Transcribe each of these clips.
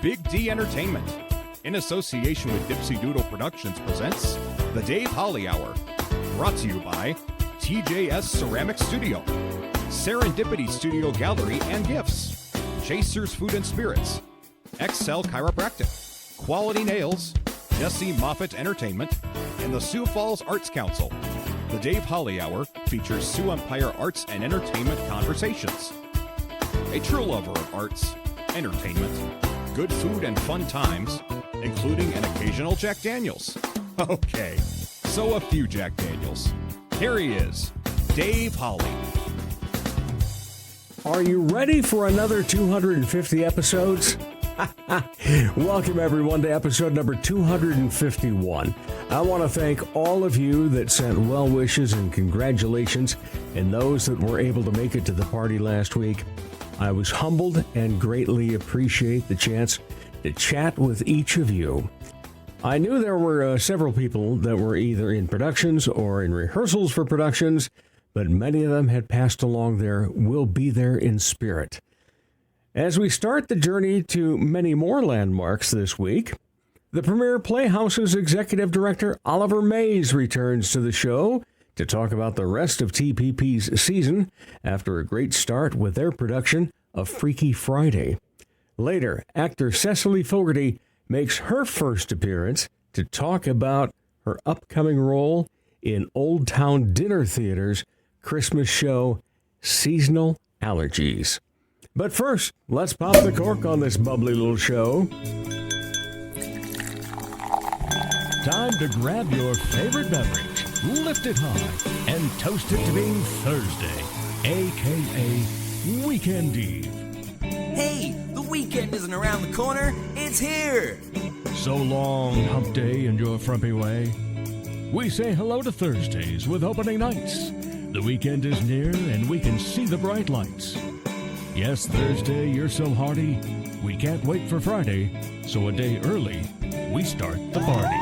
Big D Entertainment, in association with Dipsy Doodle Productions, presents The Dave Holly Hour. Brought to you by TJS Ceramic Studio, Serendipity Studio Gallery and Gifts, Chasers Food and Spirits, Excel Chiropractic, Quality Nails, Jesse Moffitt Entertainment, and the Sioux Falls Arts Council. The Dave Holly Hour features Sioux Empire arts and entertainment conversations. A true lover of arts, entertainment, good food, and fun times, including an occasional Jack Daniels. Okay, so a few Jack Daniels. Here he is, Dave Holly. Are you ready for another 250 episodes? Welcome, everyone, to episode number 251. I want to thank all of you that sent well wishes and congratulations, and those that were able to make it to the party last week. I was humbled and greatly appreciate the chance to chat with each of you. I knew there were several people that were either in productions or in rehearsals for productions, but many of them had passed along their will be there in spirit. As we start the journey to many more landmarks this week, the Premier Playhouse's executive director, Oliver Mays, returns to the show to talk about the rest of TPP's season after a great start with their production of Freaky Friday. Later, actor Cecily Fogarty makes her first appearance to talk about her upcoming role in Olde Towne Dinner Theatre's Christmas show, Seasonal Allergies. But first, let's pop the cork on this bubbly little show. Time to grab your favorite beverage, lift it high, and toast it to being Thursday, a.k.a. Weekend Eve. Hey, the weekend isn't around the corner, it's here! So long, hump day and your frumpy way. We say hello to Thursdays with opening nights. The weekend is near and we can see the bright lights. Yes, Thursday, you're so hearty, we can't wait for Friday, so a day early, we start the party.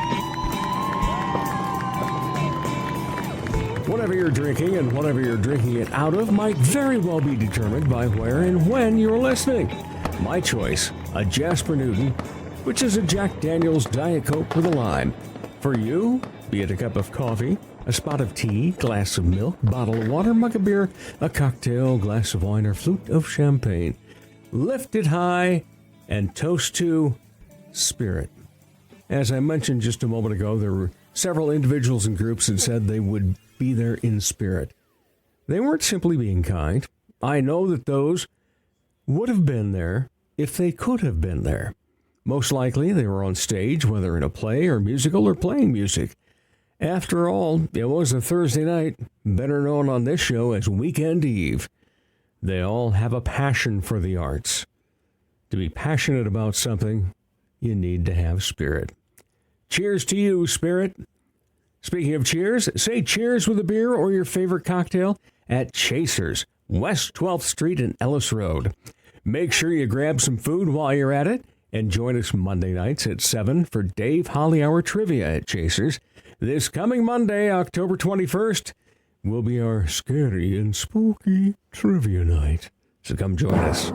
Whatever you're drinking and whatever you're drinking it out of might very well be determined by where and when you're listening. My choice, a Jasper Newton, which is a Jack Daniels Diet Coke with a lime. For you, be it a cup of coffee, a spot of tea, glass of milk, bottle of water, mug of beer, a cocktail, glass of wine, or flute of champagne. Lift it high and toast to spirit. As I mentioned just a moment ago, there were several individuals and groups that said they would be there in spirit. They weren't simply being kind. I know that those would have been there if they could have been there. Most likely they were on stage, whether in a play or musical or playing music. After all, it was a Thursday night, better known on this show as Weekend Eve. They all have a passion for the arts. To be passionate about something, you need to have spirit. Cheers to you, spirit. Speaking of cheers, say cheers with a beer or your favorite cocktail at Chasers, West 12th Street and Ellis Road. Make sure you grab some food while you're at it and join us Monday nights at 7 for Dave Holly Hour Trivia at Chasers. This coming Monday, October 21st, will be our scary and spooky trivia night. So come join us.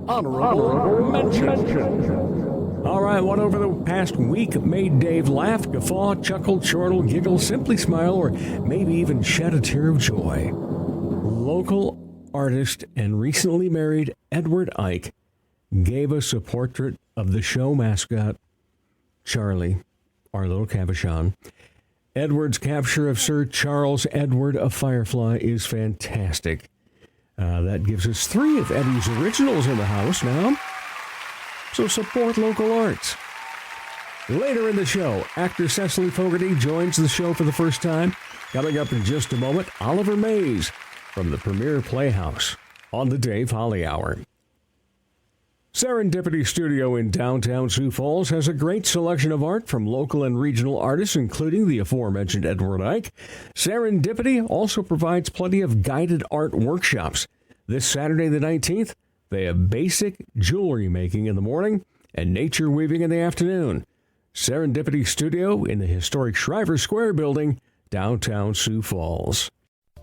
Honorable mention. All right, what over the past week made Dave laugh, guffaw, chuckle, chortle, giggle, simply smile, or maybe even shed a tear of joy? Local artist and recently married Edward Ike gave us a portrait of the show mascot, Charlie, our little cabochon. Edward's capture of Sir Charles Edward of Firefly is fantastic. That gives us 3 of Eddie's originals in the house now. So support local arts. Later in the show, actor Cecily Fogarty joins the show for the first time. Coming up in just a moment, Oliver Mays from the Premier Playhouse on the Dave Holly Hour. Serendipity Studio in downtown Sioux Falls has a great selection of art from local and regional artists, including the aforementioned Edward Ike. Serendipity also provides plenty of guided art workshops. This Saturday the 19th, they have basic jewelry making in the morning and nature weaving in the afternoon. Serendipity Studio in the historic Shriver Square building, downtown Sioux Falls.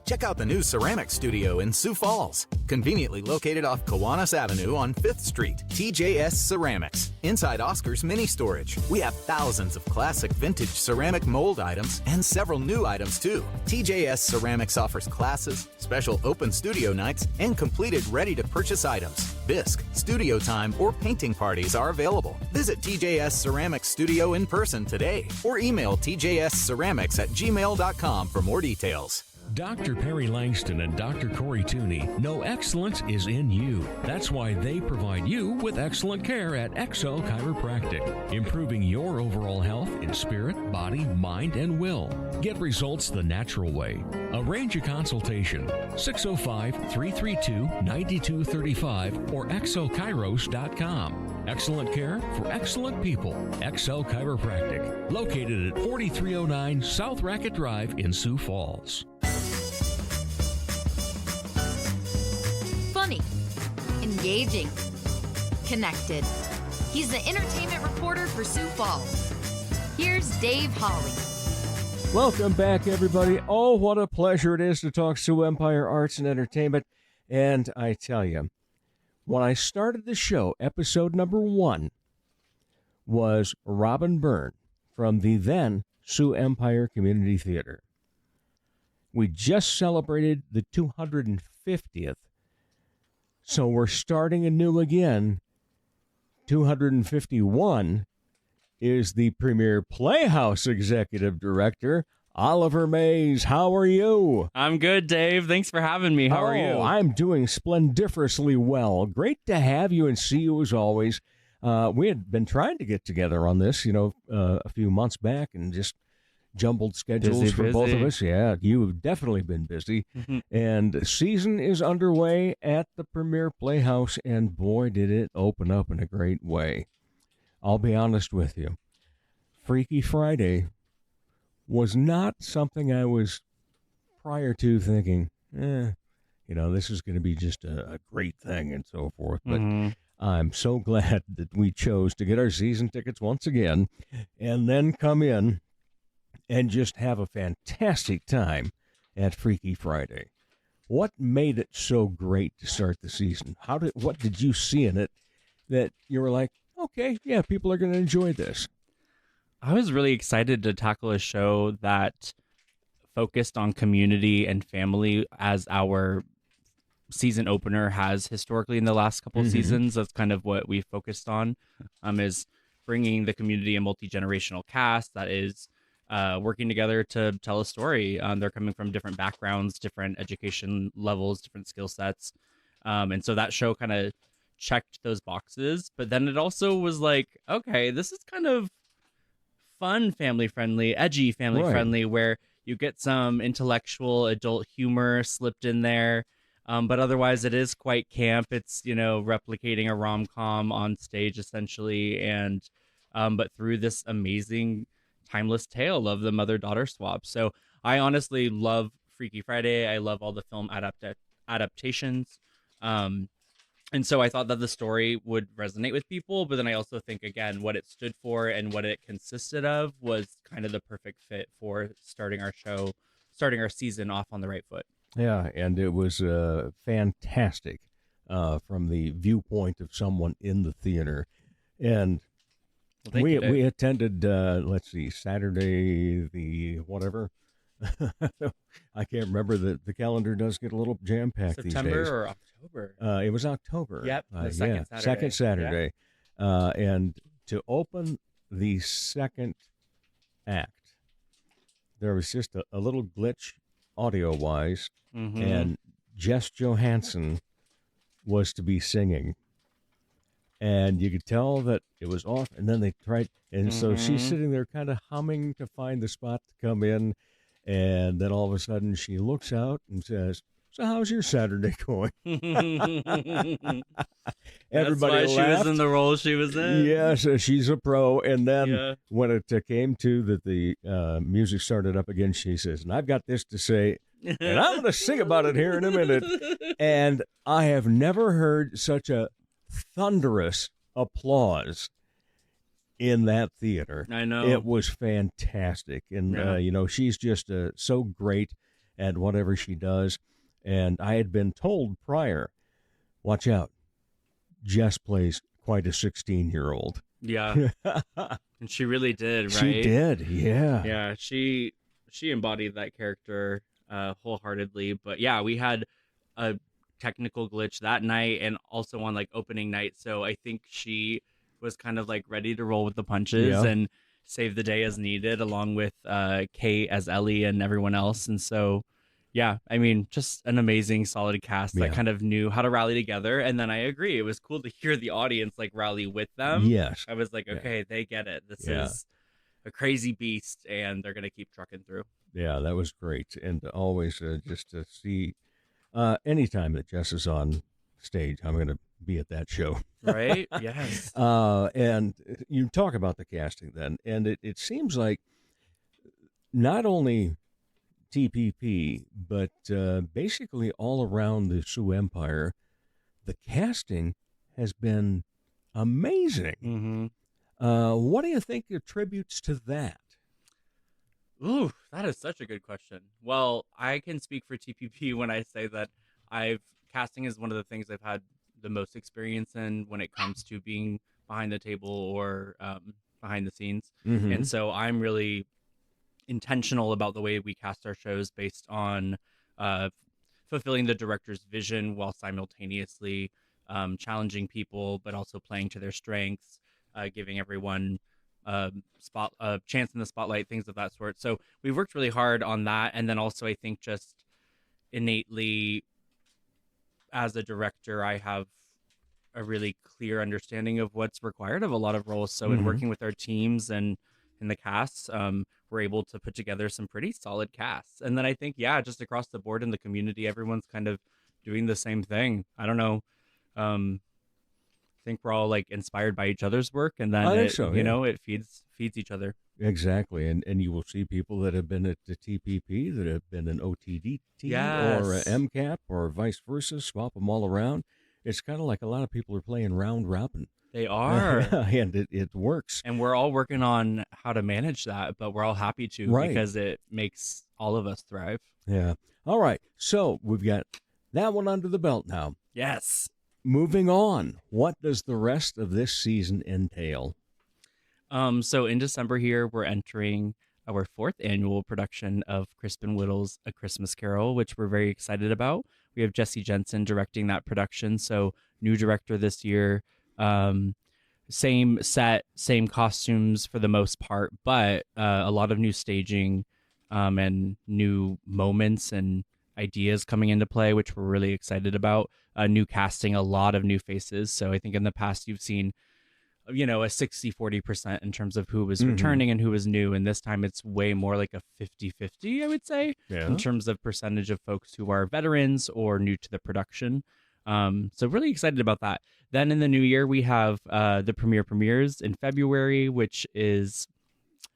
Check out the new ceramic studio in Sioux Falls, conveniently located off Kiwanis Avenue on 5th Street. TJS Ceramics, inside Oscar's Mini Storage. We have thousands of classic vintage ceramic mold items and several new items too. TJS Ceramics offers classes, special open studio nights, and completed ready-to-purchase items. Bisque, studio time, or painting parties are available. Visit TJS Ceramics Studio in person today or email tjsceramics@gmail.com for more details. Dr. Perry Langston and Dr. Corey Tooney know excellence is in you. That's why they provide you with excellent care at XL Chiropractic, improving your overall health in spirit, body, mind, and will. Get results the natural way. Arrange a consultation, 605-332-9235 or xlchiros.com. Excellent care for excellent people. XL Chiropractic, located at 4309 South Racket Drive in Sioux Falls. Funny, engaging, connected. He's the entertainment reporter for Sioux Falls. Here's Dave Holly. Welcome back, everybody. Oh, what a pleasure it is to talk Sioux Empire Arts and Entertainment. And I tell you, when I started the show, episode number 1 was Robin Byrne from the then Sioux Empire Community Theater. We just celebrated the 250th. So we're starting anew again. 251 is the premier Playhouse executive director, Oliver Mays. How are you? I'm good, Dave. Thanks for having me. How are you? I'm doing splendiferously well. Great to have you and see you as always. We had been trying to get together on this, a few months back and just jumbled schedules for both of us. Yeah, you've definitely been busy. And season is underway at the Premier Playhouse, and boy, did it open up in a great way. I'll be honest with you. Freaky Friday was not something I was prior to thinking, this is going to be just a great thing and so forth. But I'm so glad that we chose to get our season tickets once again and then come in and just have a fantastic time at Freaky Friday. What made it so great to start the season? What did you see in it that you were like, okay, yeah, people are going to enjoy this? I was really excited to tackle a show that focused on community and family as our season opener has historically in the last couple of seasons. That's kind of what we focused on, is bringing the community and multi-generational cast that is working together to tell a story. They're coming from different backgrounds, different education levels, different skill sets. And so that show kind of checked those boxes. But then it also was like, okay, this is kind of fun, family-friendly, edgy family-friendly, where you get some intellectual adult humor slipped in there. But otherwise, it is quite camp. It's, replicating a rom-com on stage, essentially. And but through this amazing timeless tale of the mother-daughter swap. So I honestly love Freaky Friday. I love all the film adaptations. And so I thought that the story would resonate with people, but then I also think, again, what it stood for and what it consisted of was kind of the perfect fit for starting our season off on the right foot. Yeah, and it was fantastic from the viewpoint of someone in the theater. And we attended, Saturday, the whatever. I can't remember. The calendar does get a little jam-packed these days. September or October? It was October. Yep, the second Saturday. Second Saturday. Yeah. And to open the second act, there was just a little glitch audio-wise, and Jess Johansson was to be singing. And you could tell that it was off, and then they tried, and so she's sitting there kind of humming to find the spot to come in, and then all of a sudden she looks out and says, "So how's your Saturday going?" Everybody That's why laughed. She was in the role she was in. Yes, she's a pro. And then when it came to that the music started up again, she says, "And I've got this to say, and I'm going to sing about it here in a minute." And I have never heard such a thunderous applause in that theater. I know. It was fantastic. And, she's just so great. at whatever she does. And I had been told prior, watch out, Jess plays quite a 16-year-old. Yeah. And she really did, right? She did, yeah. Yeah, she embodied that character wholeheartedly. But yeah, we had a technical glitch that night and also on like opening night. So I think she was kind of like ready to roll with the punches and save the day as needed, along with Kate as Ellie and everyone else. And so, yeah, I mean, just an amazing, solid cast that kind of knew how to rally together. And then I agree, it was cool to hear the audience like rally with them. Yes. I was like, okay, they get it. This is a crazy beast, and they're gonna keep trucking through. Yeah, that was great. And always just to see anytime that Jess is on stage, I'm going to be at that show. Right? Yes. And you talk about the casting then, and it seems like not only TPP, but basically all around the Sioux Empire, the casting has been amazing. Mm-hmm. What do you think attributes to that? Ooh, that is such a good question. Well, I can speak for TPP when I say that casting is one of the things I've had the most experience in when it comes to being behind the table or behind the scenes. Mm-hmm. And so I'm really intentional about the way we cast our shows based on fulfilling the director's vision while simultaneously challenging people, but also playing to their strengths, giving everyone a chance in the spotlight, things of that sort. So we've worked really hard on that. And then also I think just innately as a director, I have a really clear understanding of what's required of a lot of roles. So in working with our teams and in the casts, we're able to put together some pretty solid casts. And then I think, just across the board in the community, everyone's kind of doing the same thing. I don't know. I think we're all like inspired by each other's work, and then it feeds each other. Exactly, and you will see people that have been at the TPP, that have been an OTDT or a MCAP or vice versa. Swap them all around. It's kind of like a lot of people are playing round robin. They are, and it works. And we're all working on how to manage that, but we're all happy to because it makes all of us thrive. Yeah. All right. So we've got that one under the belt now. Yes. Moving on, what does the rest of this season entail? So in December here, we're entering our 4th annual production of Crispin Whittle's A Christmas Carol, which we're very excited about. We have Jesse Jensen directing that production, so new director this year. Same set, same costumes for the most part, but a lot of new staging and new moments and ideas coming into play, which we're really excited about. New casting, a lot of new faces. So I think in the past you've seen, a 60-40% in terms of who was returning and who was new. And this time it's way more like a 50-50, I would say, in terms of percentage of folks who are veterans or new to the production. So really excited about that. Then in the new year, we have the premieres in February, which is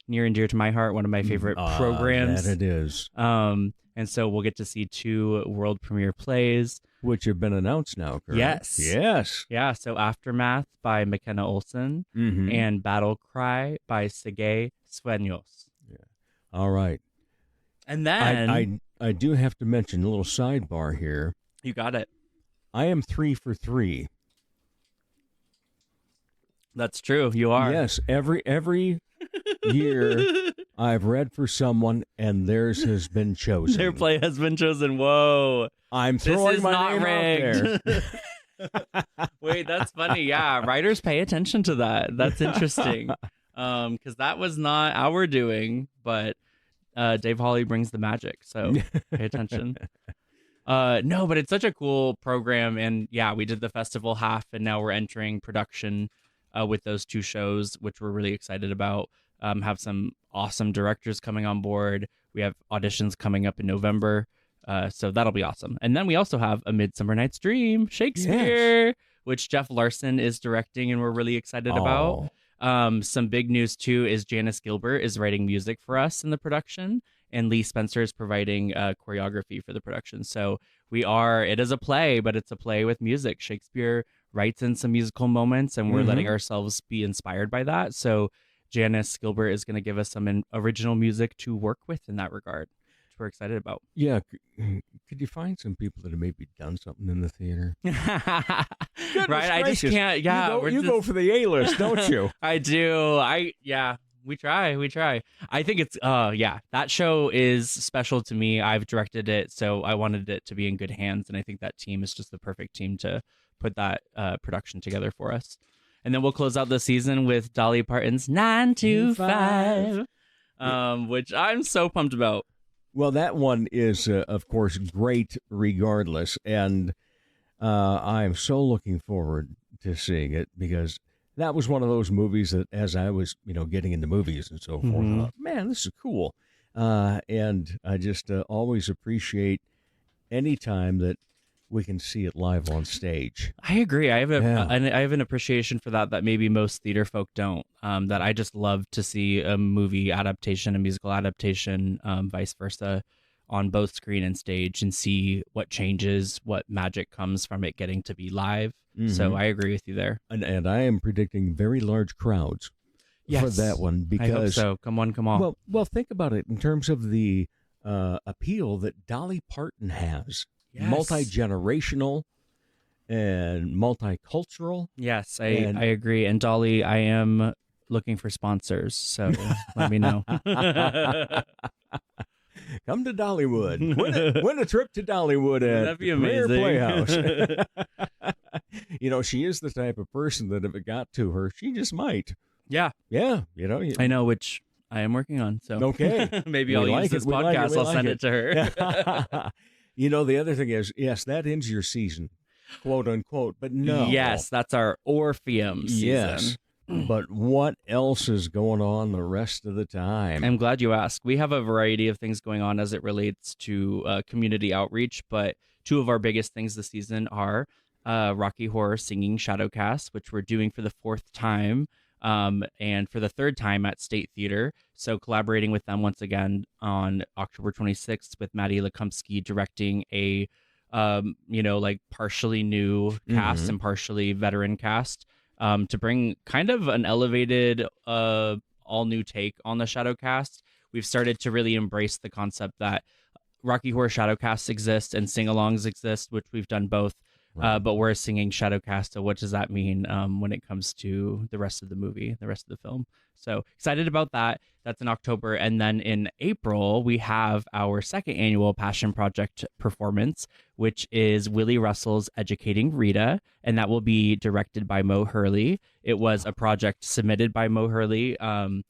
near and dear to my heart, one of my favorite programs. That it is. And so we'll get to see 2 world premiere plays. Which have been announced now, correct? Yes. Yes. Yeah, so Aftermath by McKenna Olson and Battle Cry by Sergei Sueños. Yeah. All right. And then... I do have to mention a little sidebar here. You got it. I am 3 for 3. That's true. You are. Yes. Every year I've read for someone and theirs has been chosen. Their play has been chosen. Whoa. I'm throwing my name out there. Wait, that's funny. Yeah, writers pay attention to that. That's interesting. Because that was not our doing, but Dave Hawley brings the magic. So pay attention. No, but it's such a cool program. And yeah, we did the festival half and now we're entering production with those 2 shows, which we're really excited about. Have some awesome directors coming on board. We have auditions coming up in November. So that'll be awesome. And then we also have A Midsummer Night's Dream, Shakespeare, which Jeff Larson is directing and we're really excited about. Some big news too is Janice Gilbert is writing music for us in the production and Lee Spencer is providing choreography for the production. So it is a play, but it's a play with music. Shakespeare writes in some musical moments and we're letting ourselves be inspired by that. So Janice Gilbert is going to give us some original music to work with in that regard. we're excited about. Yeah. Could you find some people that have maybe done something in the theater? Right? Goodness I just gracious. can't. Yeah, You go for the A-list, don't you? I do. We try. I think it's that show is special to me. I've directed it, so I wanted it to be in good hands, and I think that team is just the perfect team to put that production together for us. And then we'll close out the season with Dolly Parton's 9 to 5, which I'm so pumped about. Well, that one is, of course, great regardless, and I am so looking forward to seeing it because that was one of those movies that, as I was, getting into movies and so forth, I thought, man, this is cool, and I just always appreciate any time that we can see it live on stage. I agree. I have an appreciation for that maybe most theater folk don't. That I just love to see a movie adaptation, a musical adaptation, vice versa, on both screen and stage, and see what changes, what magic comes from it getting to be live. So I agree with you there. And I am predicting very large crowds for that one because I hope so. Come on. Well, think about it in terms of the appeal that Dolly Parton has. Yes. Multi-generational and multicultural. Yes, I agree. And Dolly, I am looking for sponsors, so let me know. Come to Dollywood. Win a trip to Dollywood at That'd be Premier amazing. Playhouse. She is the type of person that if it got to her, she just might. Yeah. Yeah, I know, which I am working on. So okay. Maybe I'll use this podcast. I'll send it to her. The other thing is, yes, that ends your season, quote unquote, but no. Yes, that's our Orpheum season. Yes. But what else is going on the rest of the time? I'm glad you asked. We have a variety of things going on as it relates to community outreach, but two of our biggest things this season are Rocky Horror Singing Shadowcast, which we're doing for the 4th time, and for the 3rd time at State Theater. So collaborating with them once again on October 26th with Maddie Lekumsky directing a, partially new cast and partially veteran cast, to bring kind of an elevated, all new take on the Shadowcast. We've started to really embrace the concept that Rocky Horror Shadowcasts exist and sing-alongs exist, which we've done both. But we're a singing Shadowcast, so what does that mean when it comes to the rest of the movie, the rest of the film? So excited about that. That's in October. And then in April, we have our 2nd annual Passion Project performance, which is Willie Russell's Educating Rita, and that will be directed by Mo Hurley. It was a project submitted by Mo Hurley, and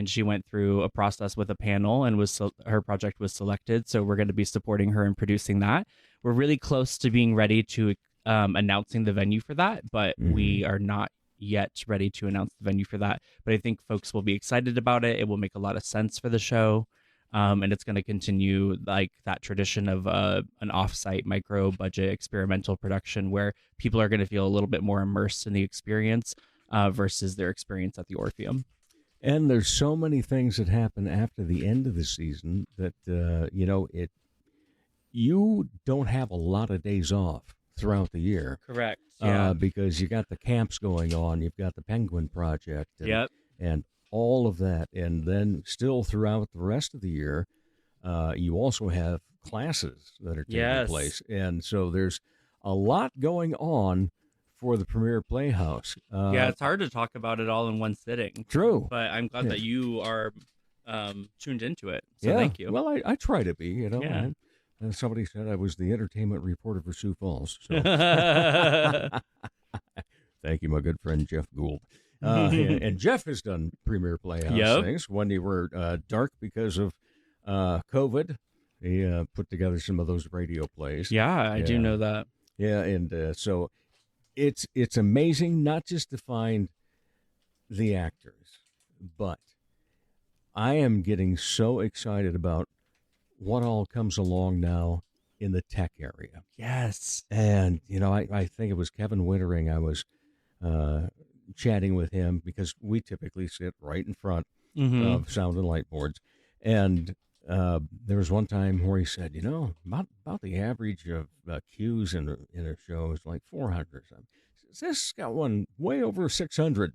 she went through a process with a panel, and her project was selected. So we're going to be supporting her and producing that. We're really close to being ready to announcing the venue for that, but we are not yet ready to announce the venue for that. But I think folks will be excited about it. It will make a lot of sense for the show, and it's going to continue like that tradition of an offsite micro budget experimental production where people are going to feel a little bit more immersed in the experience versus their experience at the Orpheum. And there's so many things that happen after the end of the season that you don't have a lot of days off throughout the year. Correct. Yeah. Because you got the camps going on, you've got the Penguin Project, and all of that. And then still throughout the rest of the year, you also have classes that are taking place. And so there's a lot going on for the Premier Playhouse. It's hard to talk about it all in one sitting. True. But I'm glad that you are tuned into it. So thank you. Well, I try to be, Yeah. And somebody said I was the entertainment reporter for Sioux Falls. So. Thank you, my good friend Jeff Gould. And Jeff has done Premier Playhouse things. When they were dark because of COVID, he put together some of those radio plays. Yeah, I do know that. Yeah, and so it's amazing not just to find the actors, but I am getting so excited about what all comes along now in the tech area. Yes. And, I think it was Kevin Wittering. I was chatting with him because we typically sit right in front of sound and light boards. And there was one time where he said, about the average of cues in a show is like 400. This got one way over 600.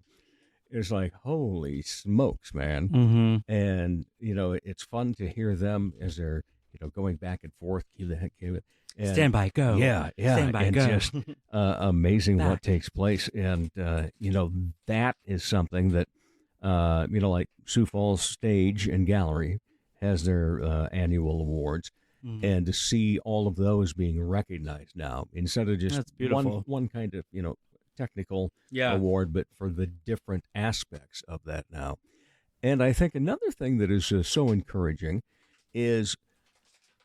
It's like, holy smokes, man. And, it's fun to hear them as they're going back and forth, cue the heck, cue it. And Stand by, go. Yeah, Stand by, and go. just amazing what Back. takes place. And, that is something that, like Sioux Falls Stage and Gallery has their annual awards. And to see all of those being recognized now, instead of just That's beautiful. one kind of, technical Yeah. award, but for the different aspects of that now. And I think another thing that is so encouraging is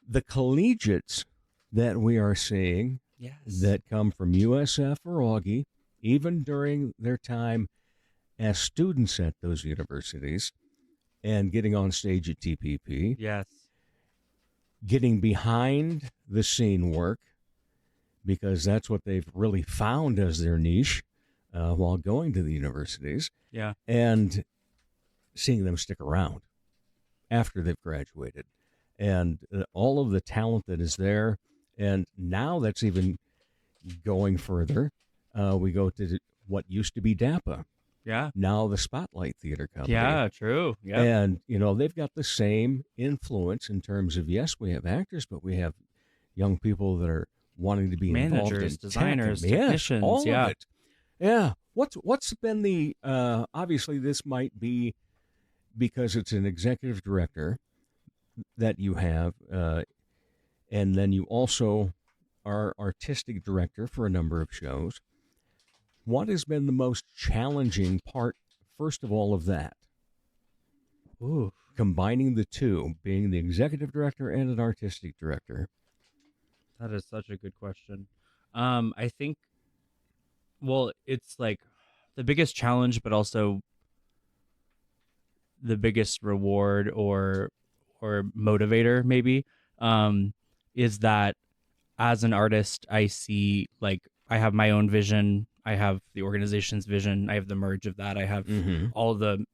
the collegiates that we are seeing Yes. that come from USF or Augie, even during their time as students at those universities and getting on stage at TPP, Yes. getting behind the scene work, because that's what they've really found as their niche while going to the universities, Yeah. and seeing them stick around after they've graduated, and all of the talent that is there. And now that's even going further. We go to what used to be DAPA, Yeah. now the Spotlight Theater Company. Yeah. True. Yeah. And, they've got the same influence in terms of, yes, we have actors, but we have young people that are wanting to be involved in Managers, tech designers, and- yes, technicians, all yeah. of it. Yeah. What's been the, obviously this might be because it's an executive director that you have, and then you also are artistic director for a number of shows. What has been the most challenging part, first of all, of that? Ooh. Combining the two, being the executive director and an artistic director. That is such a good question. I think, well, it's like the biggest challenge, but also the biggest reward or motivator, maybe, is that as an artist, I see, like, I have my own vision. I have the organization's vision. I have the merge of that. I have all the,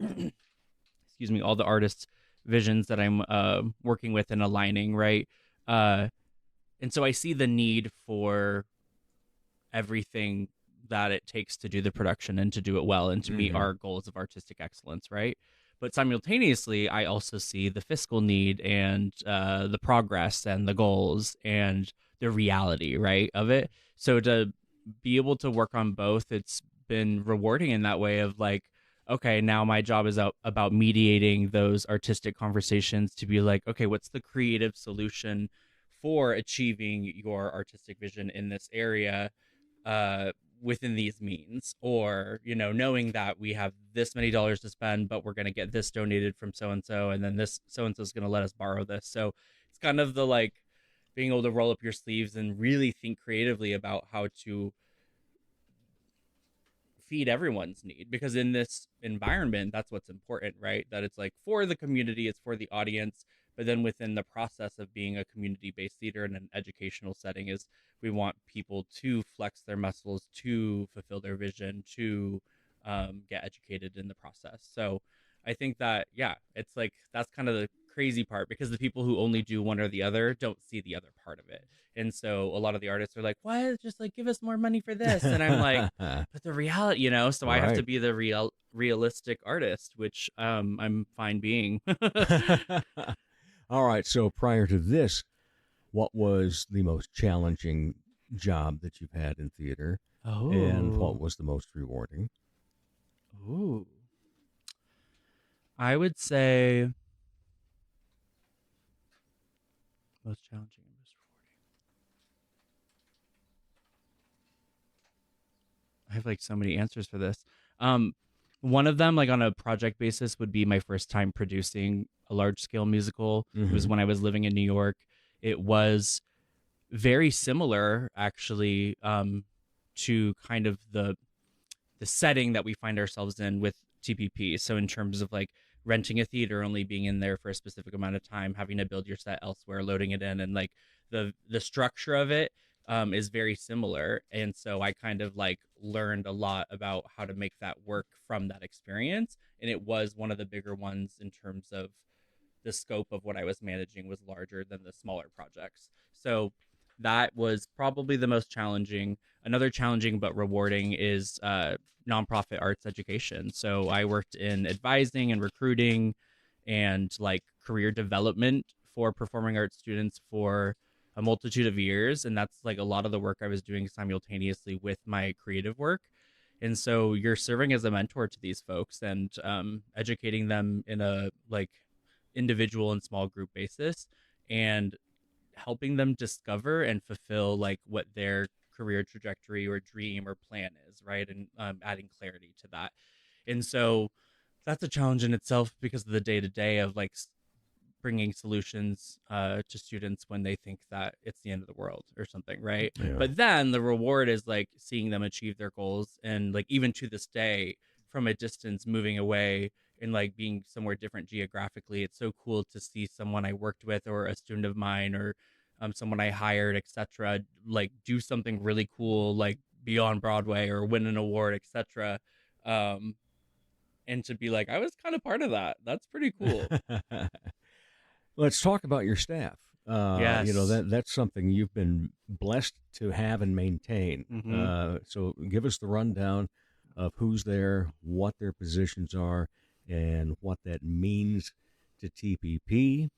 excuse me, all the artists' visions that I'm working with and aligning, right? And so I see the need for everything that it takes to do the production and to do it well and to meet our goals of artistic excellence, right? But simultaneously, I also see the fiscal need and the progress and the goals and the reality, right, of it. So to be able to work on both, it's been rewarding in that way of like, okay, now my job is about mediating those artistic conversations to be like, okay, what's the creative solution for achieving your artistic vision in this area within these means? Or, knowing that we have this many dollars to spend, but we're going to get this donated from so-and-so, and then this so-and-so is going to let us borrow this. So it's kind of the like being able to roll up your sleeves and really think creatively about how to feed everyone's need, because in this environment, that's what's important, right? That it's like for the community, it's for the audience, but then within the process of being a community-based theater in an educational setting is we want people to flex their muscles, to fulfill their vision, to get educated in the process. So I think that, yeah, it's like, that's kind of the crazy part, because the people who only do one or the other don't see the other part of it. And so a lot of the artists are like, what? Just like, give us more money for this. And I'm like, but the reality, so I have to be the realistic artist, which I'm fine being. All right. So prior to this, what was the most challenging job that you've had in theater? Oh. And what was the most rewarding? Ooh. I would say most challenging and most rewarding. I have like so many answers for this. One of them, like on a project basis, would be my first time producing a large scale musical. It was when I was living in New York. It was very similar, actually, to kind of the setting that we find ourselves in with TPP. So in terms of like renting a theater, only being in there for a specific amount of time, having to build your set elsewhere, loading it in, and like the structure of it is very similar. And so I kind of like learned a lot about how to make that work from that experience. And it was one of the bigger ones in terms of the scope of what I was managing was larger than the smaller projects. So that was probably the most challenging. Another challenging but rewarding is nonprofit arts education. So I worked in advising and recruiting and like career development for performing arts students for a multitude of years, and that's like a lot of the work I was doing simultaneously with my creative work. And so you're serving as a mentor to these folks and educating them in a like individual and small group basis, and helping them discover and fulfill like what their career trajectory or dream or plan is, right? And adding clarity to that. And so that's a challenge in itself because of the day-to-day of like bringing solutions to students when they think that it's the end of the world or something, right? Yeah. But then the reward is like seeing them achieve their goals, and like even to this day from a distance moving away and like being somewhere different geographically, it's so cool to see someone I worked with or a student of mine or someone I hired, etc., like do something really cool, like be on Broadway or win an award, etc. And to be like, I was kind of part of that. That's pretty cool. Let's talk about your staff. Yes. You know, that's something you've been blessed to have and maintain. Mm-hmm. So give us the rundown of who's there, what their positions are, and what that means to TPP,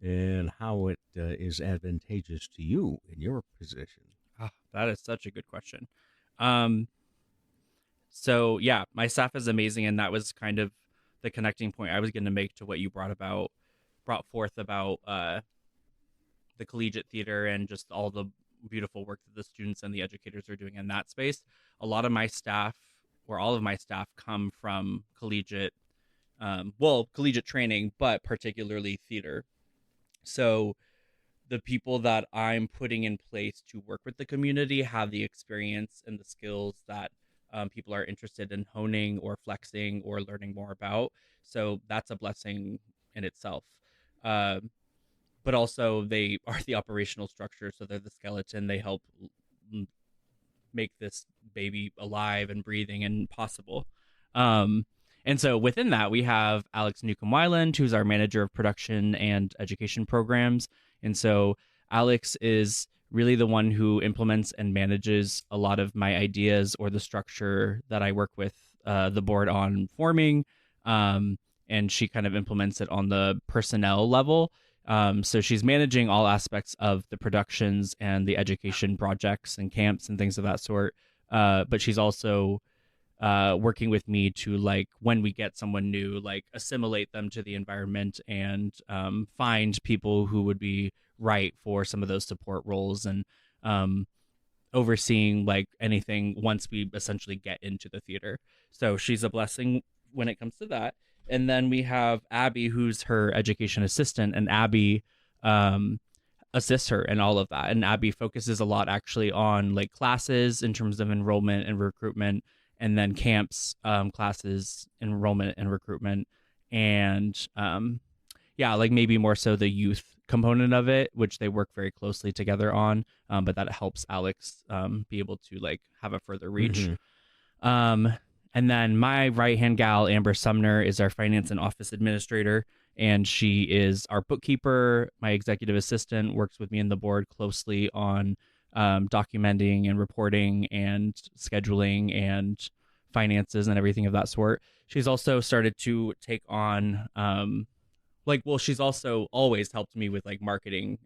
and how it is advantageous to you in your position. That is such a good question. So yeah, my staff is amazing, and that was kind of the connecting point I was going to make to what you brought forth about the collegiate theater and just all the beautiful work that the students and the educators are doing in that space. A lot of my staff, or all of my staff, come from collegiate training, but particularly theater. So the people that I'm putting in place to work with the community have the experience and the skills that people are interested in honing or flexing or learning more about. So that's a blessing in itself. But also they are the operational structure. So they're the skeleton. They help make this baby alive and breathing and possible. And so within that, we have Alex Newcomb-Weiland, who's our manager of production and education programs. And so Alex is really the one who implements and manages a lot of my ideas or the structure that I work with the board on forming. And she kind of implements it on the personnel level. So she's managing all aspects of the productions and the education projects and camps and things of that sort. But she's also working with me to, like, when we get someone new, like assimilate them to the environment and find people who would be right for some of those support roles, and overseeing like anything once we essentially get into the theater. So she's a blessing when it comes to that. And then we have Abby, who's her education assistant, and Abby assists her in all of that. And Abby focuses a lot actually on like classes in terms of enrollment and recruitment, and then camps, classes, enrollment and recruitment, and like maybe more so the youth component of it, which they work very closely together on, but that helps Alex be able to like have a further reach. Mm-hmm. And then my right-hand gal, Amber Sumner, is our finance and office administrator, and she is our bookkeeper. My executive assistant works with me and the board closely on documenting and reporting and scheduling and finances and everything of that sort. She's also started to take on she's also always helped me with like marketing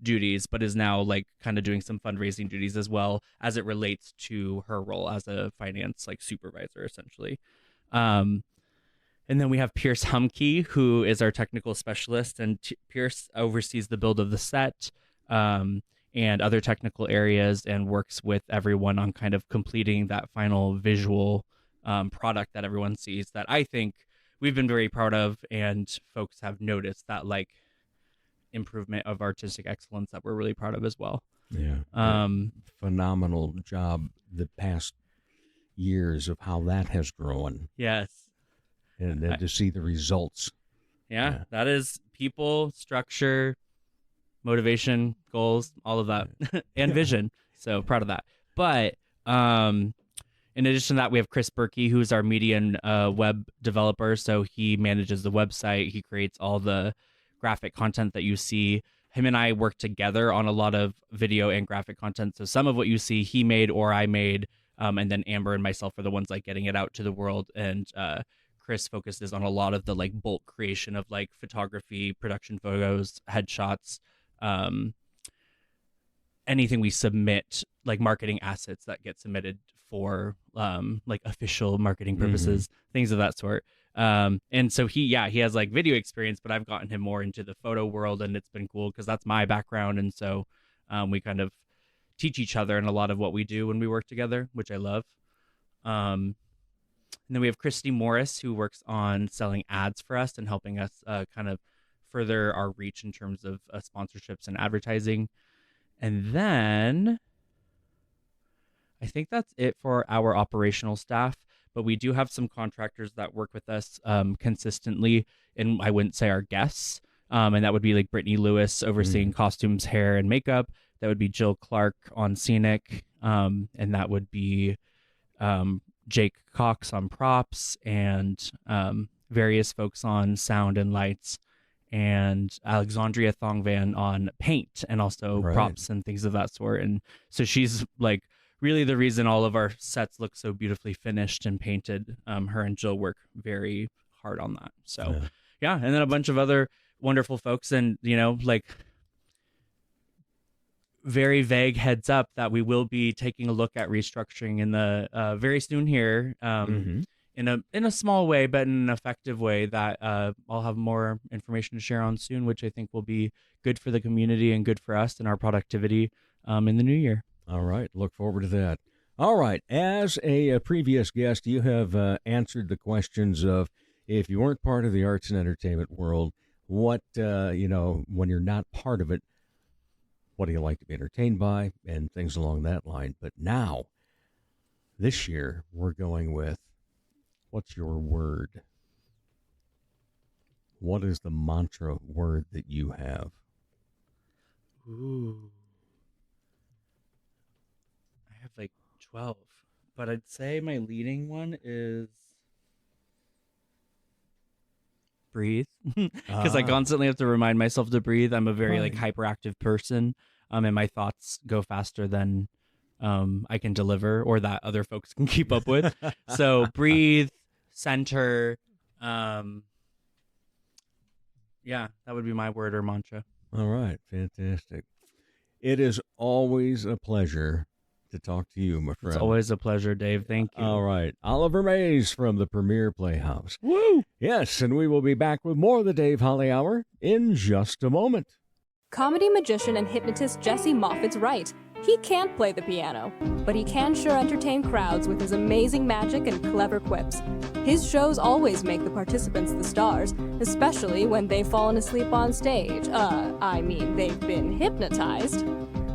duties, but is now like kind of doing some fundraising duties as well as it relates to her role as a finance like supervisor essentially. And then we have Pierce Humke, who is our technical specialist, and Pierce oversees the build of the set and other technical areas, and works with everyone on kind of completing that final visual product that everyone sees, that I think we've been very proud of, and folks have noticed that like improvement of artistic excellence that we're really proud of as well. Yeah. Phenomenal job the past years of how that has grown. Yes. And then to see the results. Yeah, that is people, structure, motivation, goals, all of that, and vision. So proud of that. But in addition to that, we have Chris Berkey, who's our media and web developer. So he manages the website. He creates all the graphic content that you see. Him and I work together on a lot of video and graphic content. So some of what you see he made or I made, and then Amber and myself are the ones like getting it out to the world and Chris focuses on a lot of the like bulk creation of like photography, production photos, headshots, anything we submit, like marketing assets that get submitted for like official marketing purposes, things of that sort. And so he has like video experience, but I've gotten him more into the photo world, and it's been cool because that's my background. And so we kind of teach each other in a lot of what we do when we work together, which I love. And then we have Christy Morris, who works on selling ads for us and helping us kind of further our reach in terms of sponsorships and advertising. And then I think that's it for our operational staff, but we do have some contractors that work with us consistently, and I wouldn't say our guests. And that would be like Brittany Lewis overseeing costumes, hair, and makeup. That would be Jill Clark on scenic. And that would be Jake Cox on props, and various folks on sound and lights, and Alexandria Thongvan on paint and also props and things of that sort. And so she's like really the reason all of our sets look so beautifully finished and painted. Her and Jill work very hard on that. So yeah. And then a bunch of other wonderful folks, and like very vague heads up that we will be taking a look at restructuring in the very soon here, in a small way, but in an effective way that I'll have more information to share on soon, which I think will be good for the community and good for us and our productivity in the new year. All right. Look forward to that. All right. As a previous guest, you have answered the questions of, if you weren't part of the arts and entertainment world, what, when you're not part of it, what do you like to be entertained by, and things along that line. But now, this year, we're going with, what's your word? What is the mantra word that you have? Ooh. I have like 12, but I'd say my leading one is breathe, because I constantly have to remind myself to breathe. I'm a very like hyperactive person, and my thoughts go faster than I can deliver or that other folks can keep up with. So breathe, center, that would be my word or mantra. All right, fantastic. It is always a pleasure to talk to you, my friend. It's always a pleasure, Dave. Thank you. All right. Oliver Mays from the Premier Playhouse. Woo! Yes, and we will be back with more of the Dave Holly Hour in just a moment. Comedy magician and hypnotist Jesse Moffat's right. He can't play the piano, but he can sure entertain crowds with his amazing magic and clever quips. His shows always make the participants the stars, especially when they've fallen asleep on stage. They've been hypnotized.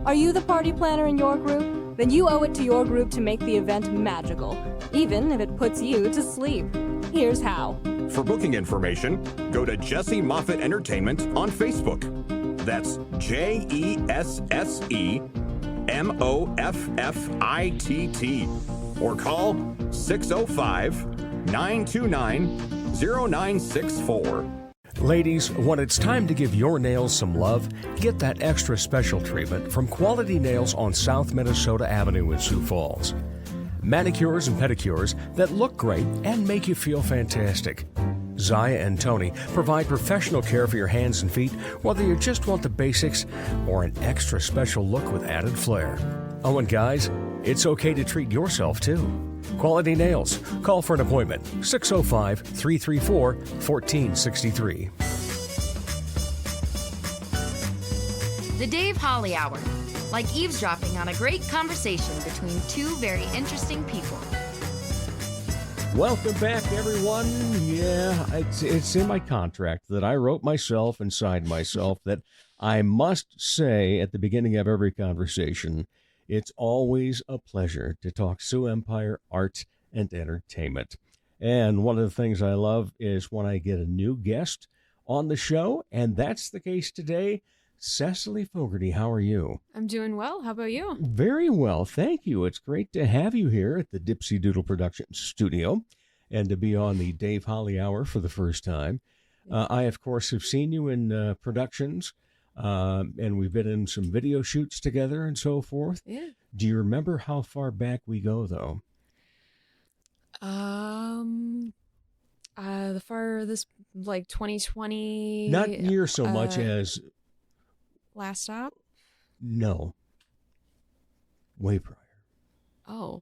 Are you the party planner in your group? Then you owe it to your group to make the event magical, even if it puts you to sleep. Here's how. For booking information, go to Jesse Moffat Entertainment on Facebook. That's JESSEMOFFITT. Or call 605-929-0964. Ladies, when it's time to give your nails some love, get that extra special treatment from Quality Nails on South Minnesota Avenue in Sioux Falls. Manicures and pedicures that look great and make you feel fantastic. Zaya and Tony provide professional care for your hands and feet, whether you just want the basics or an extra special look with added flair. Oh, and guys, it's okay to treat yourself too. Quality Nails. Call for an appointment. 605-334-1463. The Dave Holly Hour. Like eavesdropping on a great conversation between two very interesting people. Welcome back, everyone. Yeah, it's in my contract that I wrote myself and signed myself that I must say at the beginning of every conversation, it's always a pleasure to talk Sioux Empire arts and entertainment. And one of the things I love is when I get a new guest on the show, and that's the case today. Cecily Fogarty, how are you? I'm doing well. How about you? Very well, thank you. It's great to have you here at the Dipsy Doodle Productions studio and to be on the Dave Holly Hour for the first time. I, of course, have seen you in productions, and we've been in some video shoots together and so forth. Yeah. Do you remember how far back we go, though? The farthest, like 2020. Not near so much as Last Stop. no. Way prior. Oh.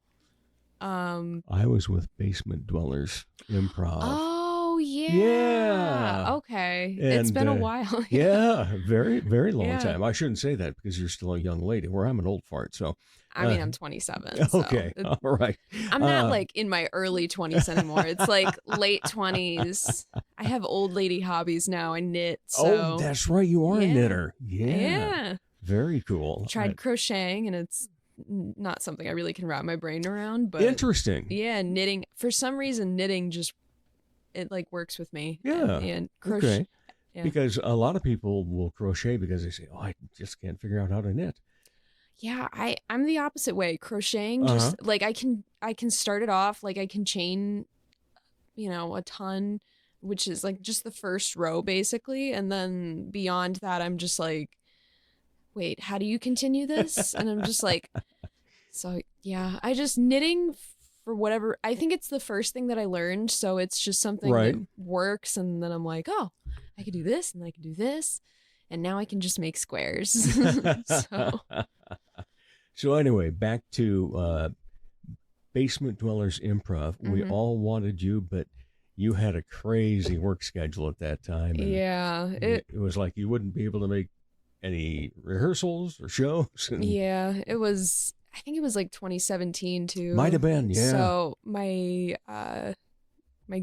I was with Basement Dwellers Improv. Oh yeah. Yeah. Okay. And, it's been a while. Yeah, very, very long Yeah. time. I shouldn't say that because you're still a young lady, where I'm an old fart. So I mean, I'm 27. So okay. All right. I'm not like in my early 20s anymore. It's like late 20s. I have old lady hobbies now. I knit. So Oh, that's right. You are a Yeah. knitter. Yeah. yeah. Very cool. Tried crocheting, and it's not something I really can wrap my brain around. But Interesting. yeah, knitting. For some reason, knitting just it like works with me. Yeah. And crochet. Okay. Yeah. Because a lot of people will crochet because they say, "Oh, I just can't figure out how to knit." Yeah, I'm the opposite way. Crocheting, just like I can start it off, like I can chain, a ton, which is like just the first row basically, and then beyond that, I'm just like, wait, how do you continue this? And I'm just like, so yeah, I just knitting for whatever. I think it's the first thing that I learned, so it's just something Right. that works, and then I'm like, oh, I can do this, and I can do this, and now I can just make squares. So. So anyway, back to Basement Dwellers Improv. We all wanted you, but you had a crazy work schedule at that time. And Yeah, it was like you wouldn't be able to make any rehearsals or shows. And yeah, it was. I think it was like 2017 too. might have been, yeah. So my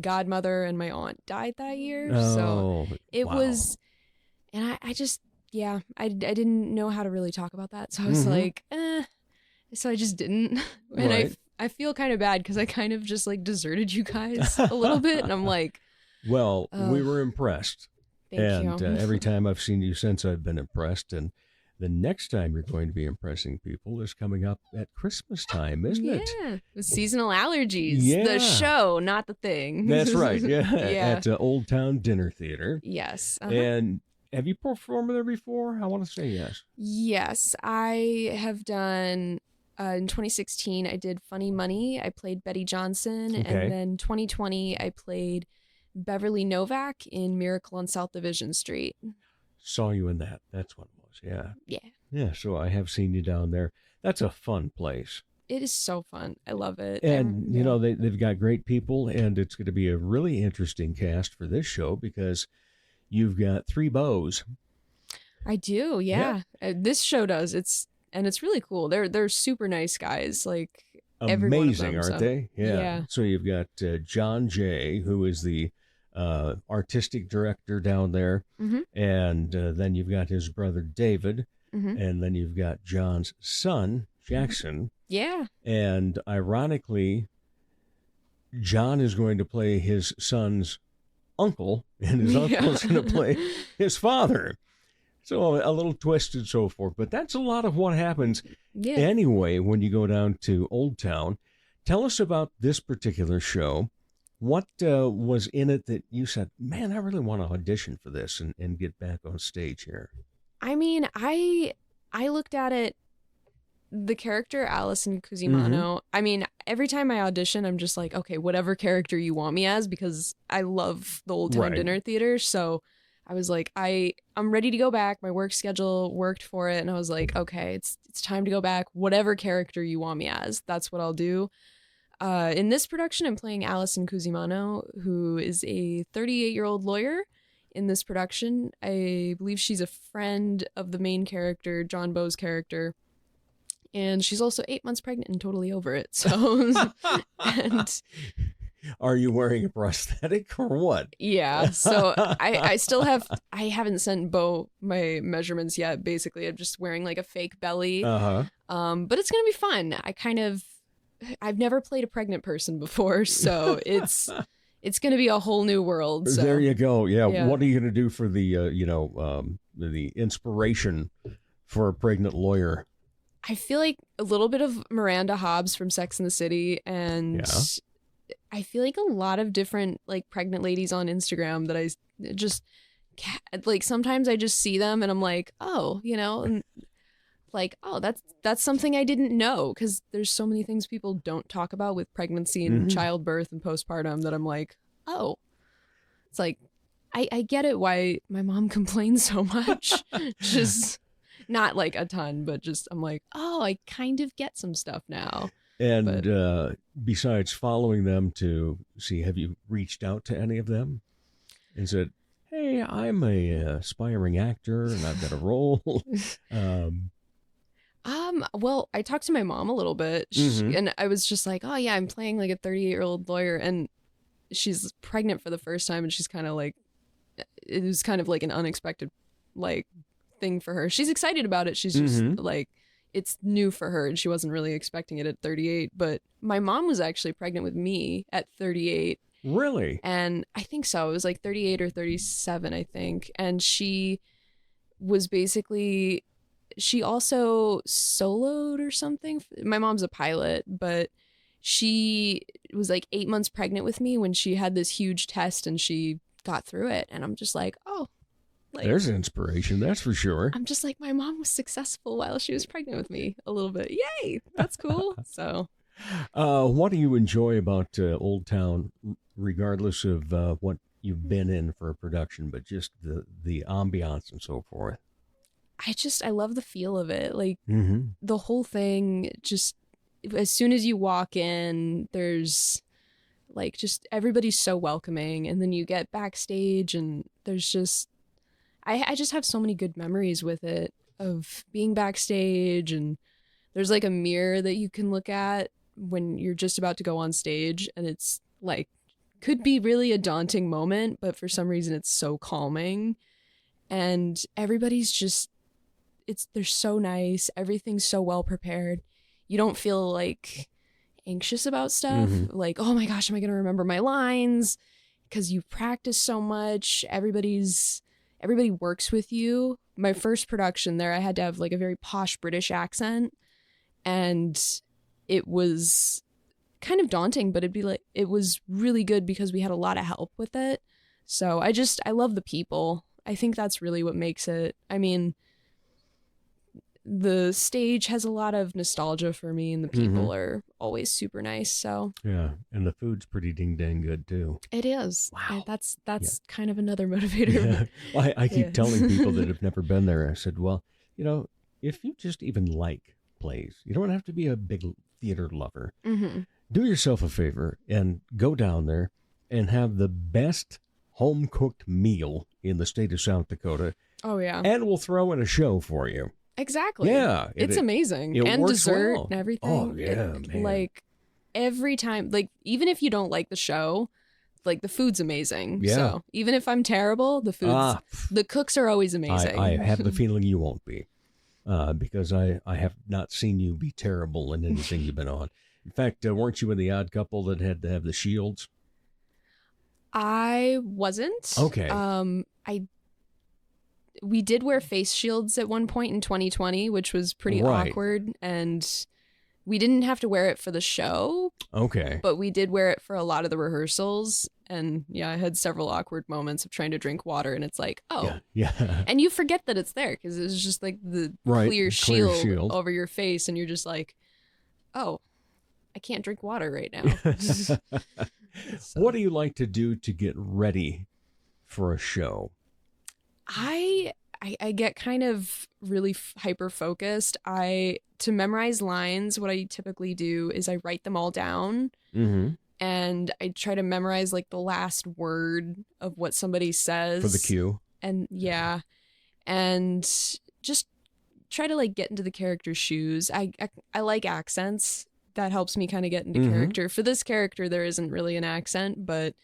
godmother and my aunt died that year. So Oh, it wow. was, and I just I didn't know how to really talk about that. So I was like, so I just didn't. And Right. I feel kind of bad because I kind of just like deserted you guys a little bit, and I'm like, Well, we were impressed. thank you. Every time I've seen you since, I've been impressed. And the next time you're going to be impressing people is coming up at Christmas time, isn't it? Yeah, with seasonal allergies. Yeah. The show, not the thing. That's right. Yeah. Yeah. At Olde Towne Dinner Theatre. Yes. And have you performed there before? I want to say yes. Yes, I have done. In 2016, I did Funny Money. I played Betty Johnson. Okay. And then 2020, I played Beverly Novak in Miracle on South Division Street. Saw you in that. That's what it was. Yeah. Yeah. Yeah. So I have seen you down there. That's a fun place. It is so fun. I love it. And, you know, they've got great people, and it's going to be a really interesting cast for this show because you've got three beaux. I do. Yeah. This show does. It's really cool. They're super nice guys. Like every one of Amazing, them, aren't so- they? Yeah. So you've got John Jay, who is the artistic director down there, and then you've got his brother David, and then you've got John's son Jackson, Yeah. and ironically, John is going to play his son's uncle, and his uncle's going to play his father. So a little twist and so forth. But that's a lot of what happens Yeah. anyway when you go down to Old Town. Tell us about this particular show. What was in it that you said, man, I really want to audition for this and get back on stage here? I mean, I looked at it, the character Allison Cusimano. I mean, every time I audition, I'm just like, okay, whatever character you want me as, because I love the Olde Towne Right. Dinner Theatre. So I was like, I'm ready to go back. My work schedule worked for it, and I was like, okay, it's time to go back. Whatever character you want me as, that's what I'll do. In this production, I'm playing Allison Cusimano, who is a 38-year-old lawyer. In this production, I believe she's a friend of the main character, John Bo's character. And she's also 8 months pregnant and totally over it. So, and Are you wearing a prosthetic or what? yeah, so I still I haven't sent Bo my measurements yet. Basically, I'm just wearing like a fake belly. Uh-huh. But it's going to be fun. I've never played a pregnant person before, so it's going to be a whole new world. So. There you go. Yeah. Yeah. What are you going to do for the, the inspiration for a pregnant lawyer? I feel like a little bit of Miranda Hobbs from Sex and the City, and I feel like a lot of different like pregnant ladies on Instagram that I just like. Sometimes I just see them and I'm like, oh, and like, oh, that's something I didn't know, because there's so many things people don't talk about with pregnancy and childbirth and postpartum that I'm like, oh, it's like, I get it why my mom complains so much. Just not like a ton, but just I'm like, oh, I kind of get some stuff now. And besides following them to see, have you reached out to any of them and said, hey, I'm a aspiring actor and I've got a role? Well, I talked to my mom a little bit and I was just like, oh yeah, I'm playing like a 38-year-old lawyer, and she's pregnant for the first time, and she's kind of like, it was kind of like an unexpected like thing for her. She's excited about it. She's just like, it's new for her and she wasn't really expecting it at 38. But my mom was actually pregnant with me at 38. Really? And I think so. It was like 38 or 37, I think. And she was basically, she also soloed or something. My mom's a pilot, but she was like 8 months pregnant with me when she had this huge test and she got through it. And I'm just like, oh, like, there's inspiration, that's for sure. I'm just like, my mom was successful while she was pregnant with me a little bit. Yay, that's cool. So what do you enjoy about Olde Towne, regardless of what you've been in for a production, but just the ambiance and so forth? I love the feel of it. Like the whole thing, just as soon as you walk in, there's like, just everybody's so welcoming. And then you get backstage and there's just, I just have so many good memories with it, of being backstage, and there's like a mirror that you can look at when you're just about to go on stage, and it's like, could be really a daunting moment, but for some reason it's so calming, and everybody's just, they're so nice. Everything's so well prepared. You don't feel like anxious about stuff. Like, oh my gosh, am I going to remember my lines? Because you've practiced so much. Everybody works with you. My first production there, I had to have like a very posh British accent, and it was kind of daunting, but it was really good because we had a lot of help with it. So I love the people. I think that's really what makes it. I mean, the stage has a lot of nostalgia for me, and the people are always super nice. So yeah, and the food's pretty dang good too. it is. Wow. That's kind of another motivator. Yeah. Well, I keep telling people that have never been there, I said, well, if you just even like plays, you don't have to be a big theater lover. Do yourself a favor and go down there and have the best home-cooked meal in the state of South Dakota. Oh yeah. And we'll throw in a show for you. Exactly. Yeah. It's amazing. It And works dessert well. and everything. Oh, yeah, man. Like, every time, like, even if you don't like the show, like, the food's amazing. Yeah. So even if I'm terrible, the cooks are always amazing. I have the feeling you won't be, because I have not seen you be terrible in anything you've been on. In fact, weren't you in The Odd Couple that had to have the shields? I wasn't. Okay. We did wear face shields at one point in 2020, which was pretty awkward, and we didn't have to wear it for the show. Okay. But we did wear it for a lot of the rehearsals, and yeah, I had several awkward moments of trying to drink water, and it's like, oh. Yeah. And you forget that it's there because it's just like the clear shield over your face, and you're just like, oh, I can't drink water right now. So. What do you like to do to get ready for a show? I get kind of really hyper focused. To memorize lines, what I typically do is I write them all down, and I try to memorize like the last word of what somebody says for the cue. And yeah, and just try to like get into the character's shoes. I like accents. That helps me kind of get into character. For this character, there isn't really an accent, but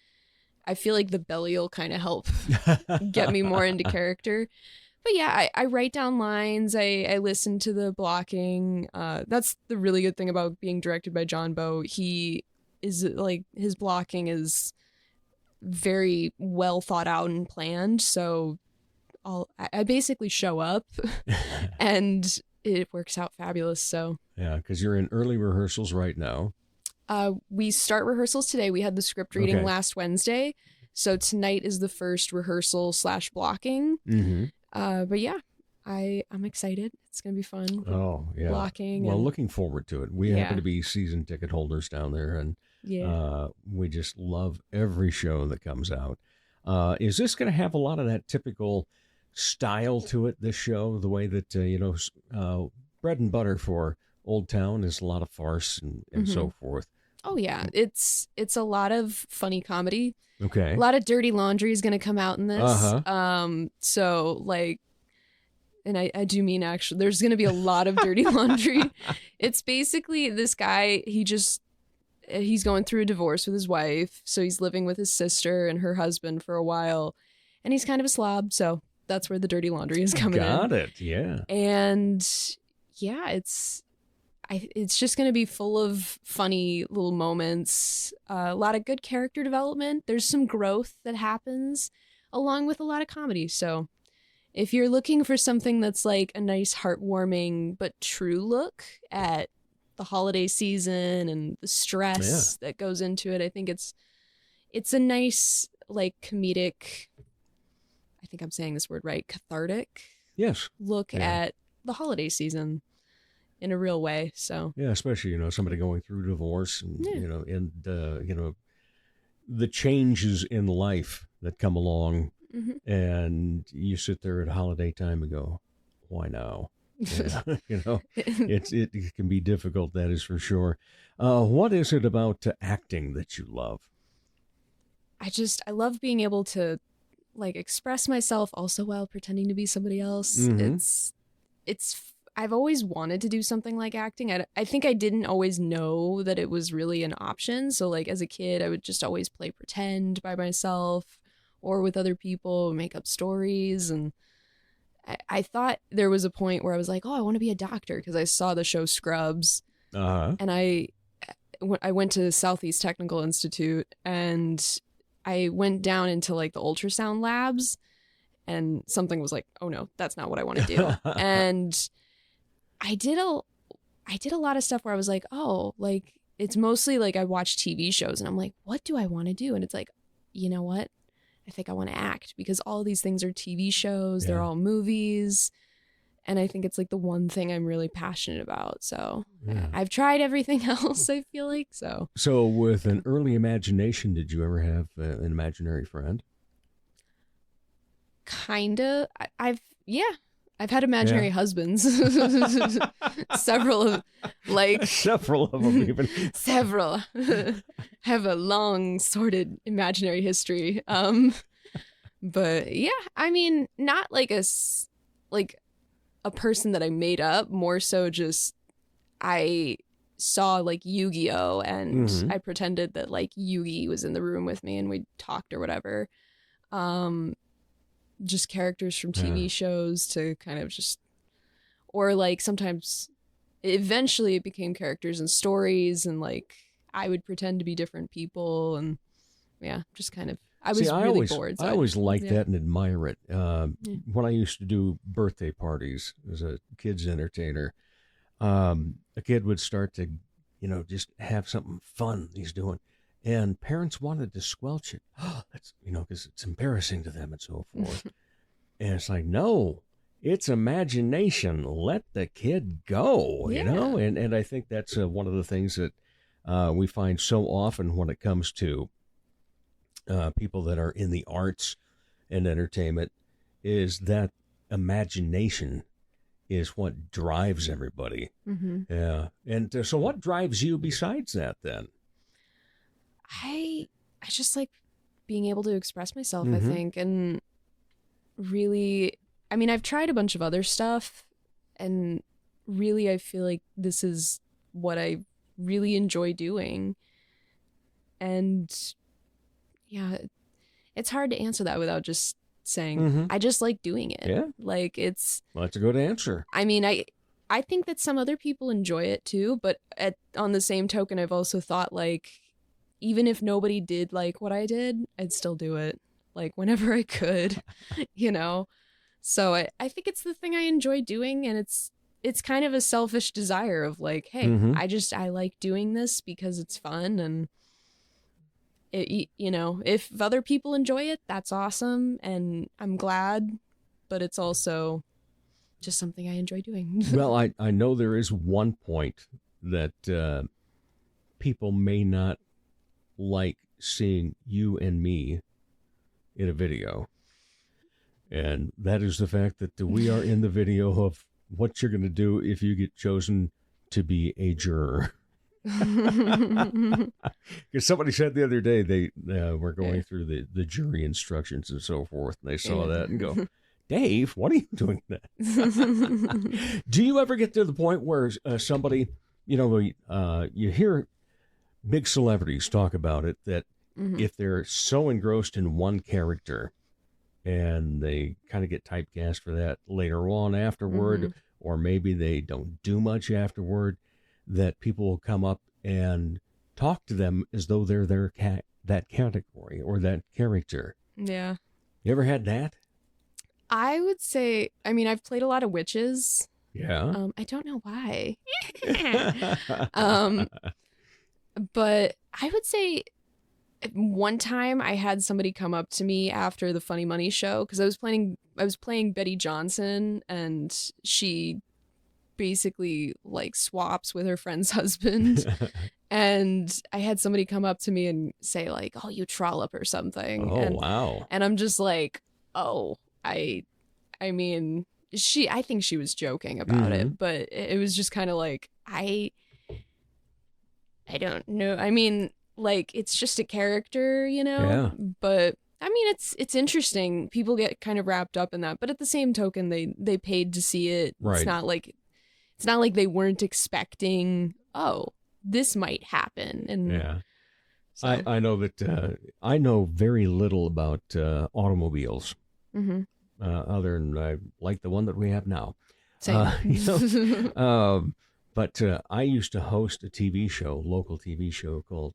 I feel like the belly will kind of help get me more into character. But yeah, I write down lines. I listen to the blocking. That's the really good thing about being directed by John Bowe. He is like, his blocking is very well thought out and planned. So I basically show up and it works out fabulous. So yeah, because you're in early rehearsals right now. We start rehearsals today. We had the script reading last Wednesday. So tonight is the first rehearsal / blocking. But yeah, I'm excited. It's going to be fun. Oh, yeah. Blocking. Well, looking forward to it. We happen to be season ticket holders down there, and we just love every show that comes out. Is this going to have a lot of that typical style to it, this show, the way that, bread and butter for Old Town is a lot of farce and so forth? Oh yeah, it's a lot of funny comedy. Okay. A lot of dirty laundry is going to come out in this. Uh-huh. So like, and I do mean actually, there's going to be a lot of dirty laundry. It's basically this guy, he's going through a divorce with his wife. So he's living with his sister and her husband for a while. And he's kind of a slob. So that's where the dirty laundry is coming in. Got it. Yeah. And yeah, it's just going to be full of funny little moments, a lot of good character development. There's some growth that happens along with a lot of comedy. So if you're looking for something that's like a nice, heartwarming, but true look at the holiday season and the stress that goes into it, I think it's a nice, like, comedic, I think I'm saying this word right, cathartic look at the holiday season in a real way. So yeah, especially, somebody going through divorce and, the changes in life that come along. And you sit there at holiday time and go, why now? Yeah, it can be difficult, that is for sure. What is it about acting that you love? I love being able to, like, express myself also while pretending to be somebody else. I've always wanted to do something like acting. I think I didn't always know that it was really an option. So like as a kid, I would just always play pretend by myself or with other people, make up stories. And I thought there was a point where I was like, oh, I want to be a doctor because I saw the show Scrubs. And I went to Southeast Technical Institute and I went down into like the ultrasound labs and something was like, oh no, that's not what I want to do. And I did a lot of stuff where I was like, oh, like it's mostly like I watch TV shows and I'm like, what do I want to do? And it's like, you know what? I think I want to act because all these things are TV shows. They're all movies. And I think it's like the one thing I'm really passionate about. So I've tried everything else, I feel like. So with an early imagination, did you ever have an imaginary friend? Kinda. I've had imaginary husbands. Several of them even. Several have a long, sordid imaginary history. But yeah, I mean, not like a person that I made up. More so, just I saw like Yu-Gi-Oh, and I pretended that like Yugi was in the room with me, and we talked or whatever. Just characters from TV shows to kind of just, or like sometimes eventually it became characters and stories, and like I would pretend to be different people, and just kind of, I was really bored. So I always liked that and admire it. When I used to do birthday parties as a kid's entertainer, a kid would start to, just have something fun he's doing. And parents wanted to squelch it. That's, because it's embarrassing to them and so forth. And it's like, no, it's imagination. Let the kid go, And I think that's one of the things that we find so often when it comes to people that are in the arts and entertainment is that imagination is what drives everybody. Yeah. And so what drives you besides that then? I just like being able to express myself, I think, and really, I mean, I've tried a bunch of other stuff, and really I feel like this is what I really enjoy doing. And yeah, it's hard to answer that without just saying, I just like doing it. Yeah. Like it's... Well, that's a good answer. I mean, I think that some other people enjoy it too, but on the same token, I've also thought like, even if nobody did like what I did, I'd still do it, like whenever I could, So I think it's the thing I enjoy doing, and it's kind of a selfish desire of like, hey, I like doing this because it's fun, and if other people enjoy it, that's awesome, and I'm glad, but it's also just something I enjoy doing. Well, I know there is one point that people may not like seeing you and me in a video. And that is the fact that we are in the video of what you're going to do if you get chosen to be a juror. Because somebody said the other day they were going through the jury instructions and so forth, and they saw that and go, Dave, what are you doing that? Do you ever get to the point where somebody, you hear big celebrities talk about it, that if they're so engrossed in one character and they kind of get typecast for that later on afterward, or maybe they don't do much afterward, that people will come up and talk to them as though they're that category or that character. Yeah. You ever had that? I would say, I've played a lot of witches. Yeah. I don't know why. But I would say one time I had somebody come up to me after the Funny Money show, because I was playing Betty Johnson, and she basically like swaps with her friend's husband. And I had somebody come up to me and say like, "Oh, you trollop" or something. Wow. And I'm just like, oh, I think she was joking about it, but it was just kind of like, I don't know. Like, it's just a character, Yeah. But it's interesting. People get kind of wrapped up in that, but at the same token, they paid to see it. Right. It's not like they weren't expecting, oh, this might happen. And yeah. So. I know that I know very little about automobiles. Other than I like the one that we have now. Same. But I used to host a TV show, local TV show called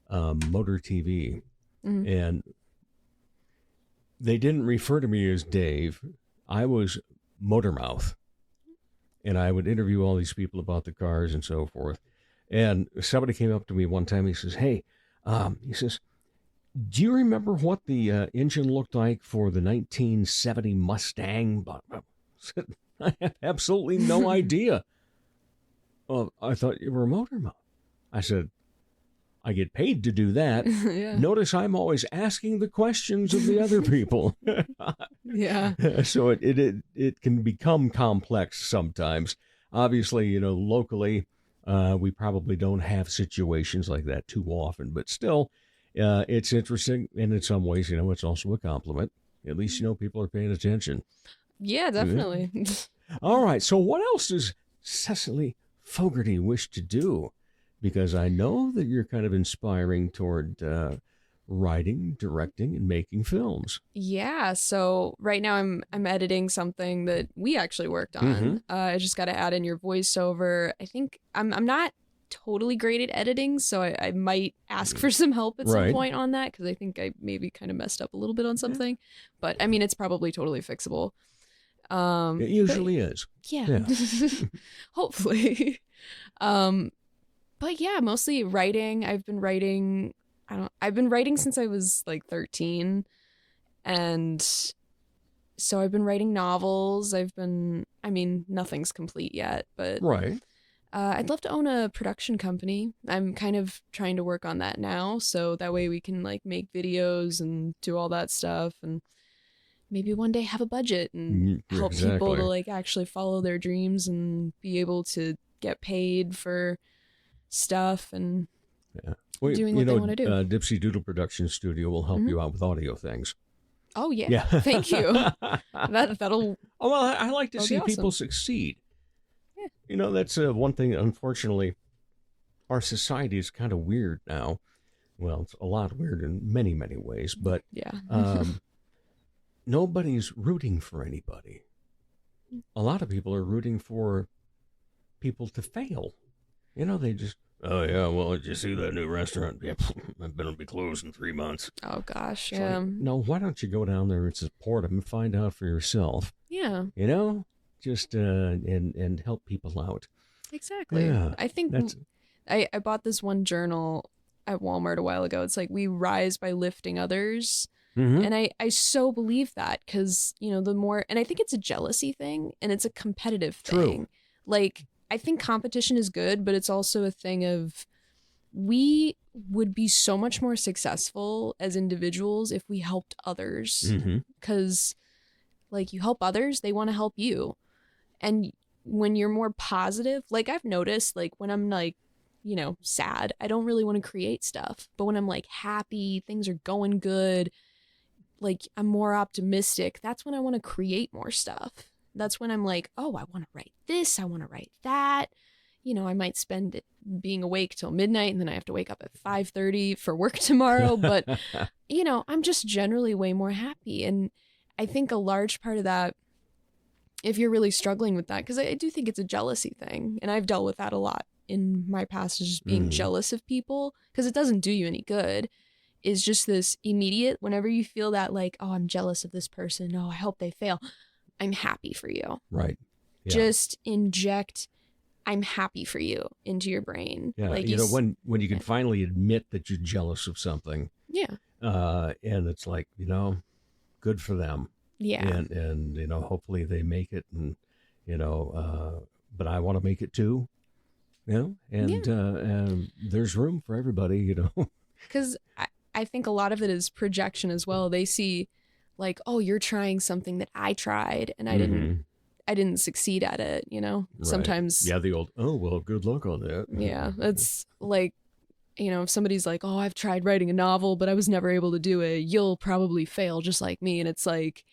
Motor TV. And they didn't refer to me as Dave. I was Motormouth. And I would interview all these people about the cars and so forth. And somebody came up to me one time. He says, "Hey," he says, "do you remember what the engine looked like for the 1970 Mustang?" I said, "I have absolutely no idea." "Well, I thought you were a Motormouth." I said, "I get paid to do that." Yeah. Notice I'm always asking the questions of the other people. Yeah. So it can become complex sometimes. Obviously, locally, we probably don't have situations like that too often, but still, it's interesting. And in some ways, it's also a compliment. At least, people are paying attention. Yeah, definitely. All right. So what else does Cecily Fogarty wish to do? Because I know that you're kind of inspiring toward writing, directing, and making films. Yeah. So right now I'm editing something that we actually worked on. I just got to add in your voiceover. I think I'm not totally great at editing, so I might ask for some help at some point on that, because I think I maybe kind of messed up a little bit on something. But it's probably totally fixable. It usually is. Yeah. Hopefully. But yeah, mostly writing. I've been writing since I was like 13. And so I've been writing novels. Nothing's complete yet, but Right. I'd love to own a production company. I'm kind of trying to work on that now, so that way we can like make videos and do all that stuff, and maybe one day have a budget and help people to like actually follow their dreams and be able to get paid for stuff and doing what they want to do. Dipsy Doodle Production Studio will help you out with audio things. Oh yeah. Thank you. That'll. Oh well, I like to see awesome. people succeed. Yeah. That's one thing. Unfortunately, our society is kind of weird now. Well, it's a lot weird in many, many ways, but yeah. Nobody's rooting for anybody. A lot of people are rooting for people to fail. They just, "Oh yeah, well, did you see that new restaurant? Yeah, I bet it'll be closed in 3 months." Oh gosh. It's Yeah. like, no, why don't you go down there and support them and find out for yourself? Yeah. Just and help people out. Exactly. Yeah, I think I bought this one journal at Walmart a while ago. It's like, we rise by lifting others. And I so believe that, because, the more, and I think it's a jealousy thing and it's a competitive thing. True. Like, I think competition is good, but it's also a thing of we would be so much more successful as individuals if we helped others. Because like you help others, they want to help you. And when you're more positive, like I've noticed, like when I'm like, you know, sad, I don't really want to create stuff. But when I'm like happy, things are going good, like I'm more optimistic, that's when I want to create more stuff. That's when I'm like, oh, I want to write this, I want to write that. You know, I might spend it being awake till midnight and then I have to wake up at 5:30 for work tomorrow. But, you know, I'm just generally way more happy. And I think a large part of that, if you're really struggling with that, because I do think it's a jealousy thing. And I've dealt with that a lot in my past, is just being jealous of people, because it doesn't do you any good. Is just this immediate, whenever you feel that like, oh, I'm jealous of this person, oh, I hope they fail, I'm happy for you. Right. Yeah. Just inject I'm happy for you into your brain. Yeah. Like you know, when you can finally admit that you're jealous of something. Yeah. And it's like, you know, good for them. Yeah. And you know, hopefully they make it, and, you know, but I want to make it too, you know, and there's room for everybody, you know. Because I think a lot of it is projection as well. They see like, oh, you're trying something that I tried and I didn't succeed at it, you know. Right. Sometimes the old, oh, well, good luck on that. Yeah, that's like, you know, if somebody's like, oh, I've tried writing a novel but I was never able to do it, you'll probably fail just like me. And it's like,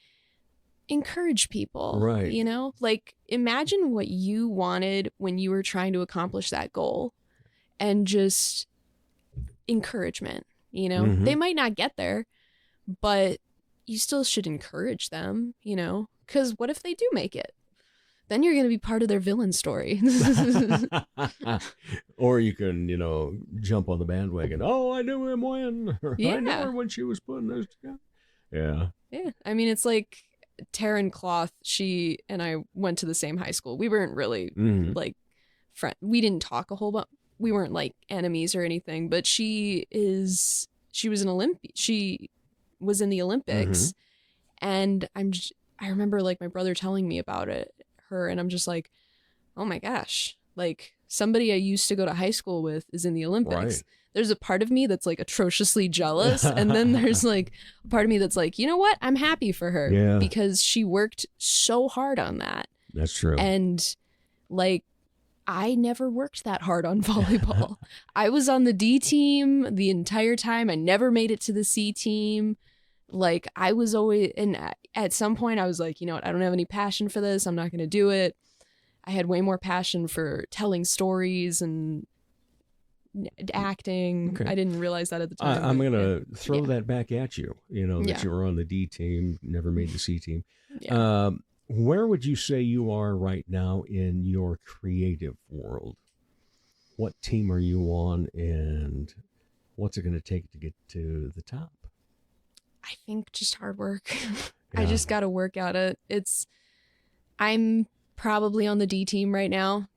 encourage people, right? You know, like imagine what you wanted when you were trying to accomplish that goal, and just encouragement, you know. They might not get there, but you still should encourage them, you know, because what if they do make it? Then you're going to be part of their villain story. Or you can, you know, jump on the bandwagon. Oh, I knew him when. Or, Yeah. I knew her when she was putting this together. Yeah. Yeah. I mean, it's like Taryn Cloth, she and I went to the same high school. We weren't really like friends. We didn't talk a whole lot. We weren't like enemies or anything, but she was she was in the Olympics. And I remember like my brother telling me about her, and I'm just like, oh my gosh, like somebody I used to go to high school with is in the Olympics. Right. There's a part of me that's like atrociously jealous. And then there's like a part of me that's like, you know what? I'm happy for her because she worked so hard on that. That's true. And like, I never worked that hard on volleyball. I was on the D team the entire time. I never made it to the C team. Like I was always, and at some point I was like, you know what? I don't have any passion for this. I'm not going to do it. I had way more passion for telling stories and acting. Okay. I didn't realize that at the time. I'm going to throw that back at you, you know, that Yeah. you were on the D team, never made the C team. Yeah. Where would you say you are right now in your creative world? What team are you on, and what's it going to take to get to the top? I think just hard work. I Yeah. just got to work at it. I'm probably on the D team right now.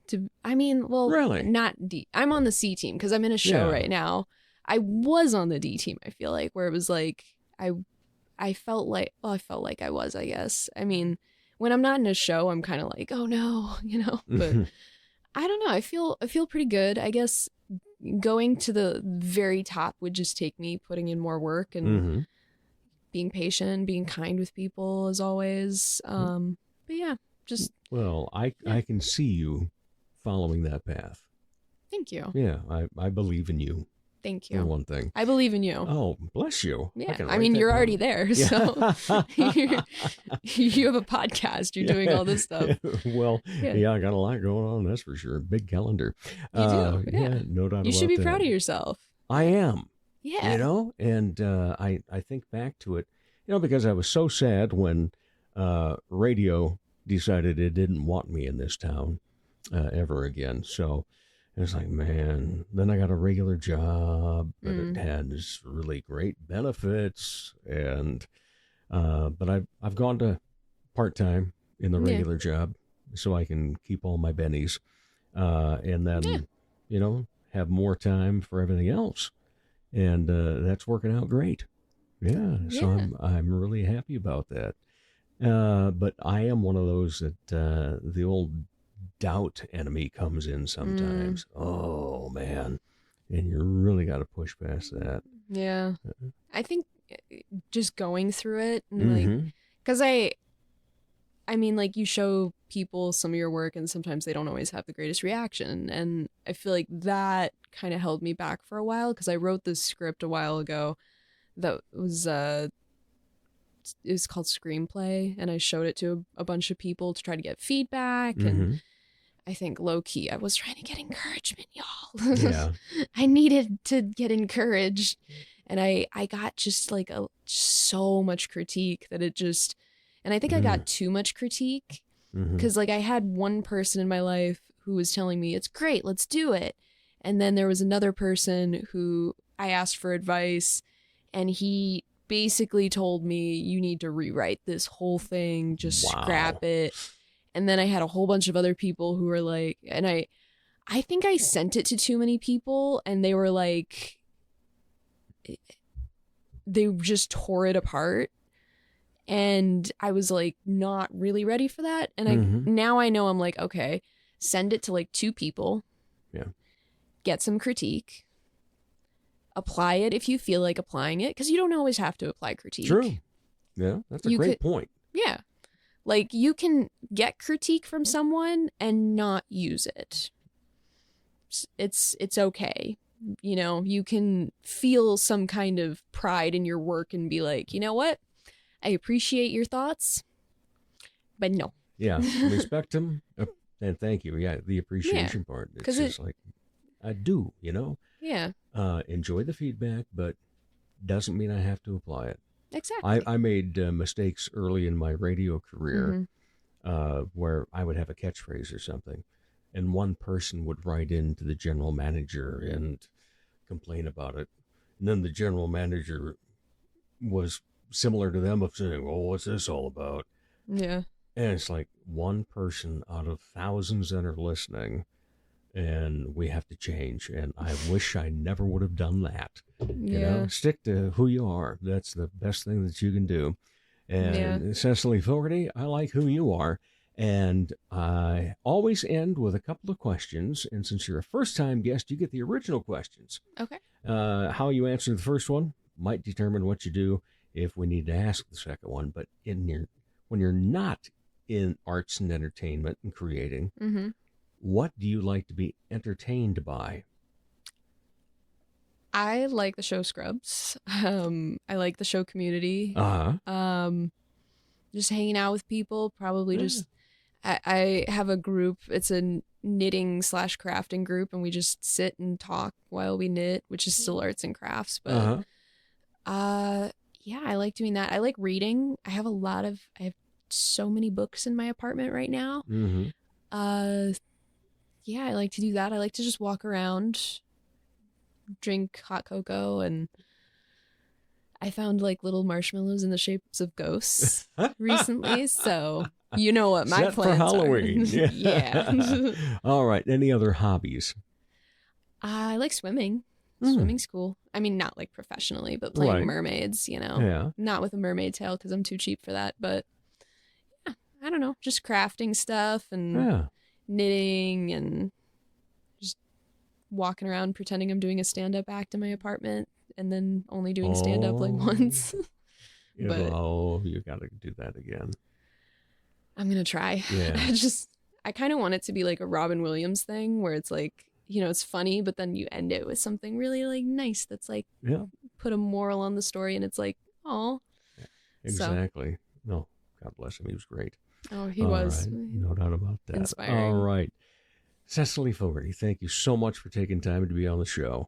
Really? Not D. I'm on the C team because I'm in a show Yeah. right now. I was on the D team, I feel like, where it was like, I felt like I was, I guess. I mean, when I'm not in a show, I'm kind of like, oh no, you know, but I don't know. I feel pretty good. I guess going to the very top would just take me putting in more work and being patient, being kind with people as always. But yeah, just. Well, I can see you following that path. Thank you. Yeah, I believe in you. Thank For you. one thing. I believe in you. Oh, bless you. Yeah. can I write mean, that you're down. already there. So you have a podcast. You're doing all this stuff. Well, Yeah. yeah, I got a lot going on. That's for sure. Big calendar. You do. Yeah. No doubt about that. You should be proud of yourself. I am. Yeah. You know, and I think back to it, you know, because I was so sad when radio decided it didn't want me in this town ever again. So it was like, man, then I got a regular job, but it had this really great benefits. And but I've gone to part-time in the regular job so I can keep all my bennies and then, you know, have more time for everything else. And that's working out great. Yeah. So I'm really happy about that. But I am one of those that the old doubt enemy comes in sometimes. Oh man, And you really got to push past that. Yeah. I think just going through it, and like, because I mean, like, you show people some of your work and sometimes they don't always have the greatest reaction. And I feel like that kind of held me back for a while, because I wrote this script a while ago that was, it was called Screenplay, and I showed it to a bunch of people to try to get feedback. And I think low key, I was trying to get encouragement, y'all. Yeah. I needed to get encouraged. And I got just like so much critique that it just, and I think I got too much critique, because like I had one person in my life who was telling me, it's great, let's do it. And then there was another person who I asked for advice, and he basically told me, you need to rewrite this whole thing, just scrap it. And then I had a whole bunch of other people who were like, and I think I sent it to too many people, and they were like, they just tore it apart. And I was like, not really ready for that. And now I know, I'm like, okay, send it to like 2 people. Yeah. Get some critique. Apply it if you feel like applying it, because you don't always have to apply critique. True. Yeah, that's a great point. Yeah. Like, you can get critique from someone and not use it. It's okay. You know, you can feel some kind of pride in your work and be like, you know what? I appreciate your thoughts, but no. Yeah, respect them and thank you. Yeah, the appreciation part. It's just like, I do, you know? Yeah. Enjoy the feedback, but doesn't mean I have to apply it. Exactly. I made mistakes early in my radio career where I would have a catchphrase or something, and one person would write in to the general manager and complain about it. And then the general manager was similar to them, of saying, well, what's this all about? Yeah. And it's like one person out of thousands that are listening, and we have to change. And I wish I never would have done that. You know, stick to who you are. That's the best thing that you can do. And Cecily Fogarty, I like who you are. And I always end with a couple of questions. And since you're a first-time guest, you get the original questions. Okay. How you answer the first one might determine what you do if we need to ask the second one. But when you're not in arts and entertainment and creating, what do you like to be entertained by? I like the show Scrubs. I like the show Community. Just hanging out with people, probably just, I have a group. It's a knitting / crafting group, and we just sit and talk while we knit, which is still arts and crafts. But yeah, I like doing that. I like reading. I have so many books in my apartment right now. Yeah, I like to do that. I like to just walk around, drink hot cocoa, and I found like little marshmallows in the shapes of ghosts recently. So you know what my plans for Halloween. Are. Yeah. All right. Any other hobbies? I like swimming. Swimming's cool. I mean, not like professionally, but playing mermaids, you know. Yeah. Not with a mermaid tail because I'm too cheap for that. But yeah, I don't know. Just crafting stuff and knitting and just walking around pretending I'm doing a stand-up act in my apartment and then only doing stand-up like once. But you got to do that again. I'm going to try. Yeah. I kind of want it to be like a Robin Williams thing where it's like, you know, it's funny, but then you end it with something really like nice that's like put a moral on the story, and it's like, oh. Yeah, exactly. So. No, God bless him. He was great. Oh, he was. Right. No doubt about that. Inspiring. All right. Cecily Fogarty, thank you so much for taking time to be on the show.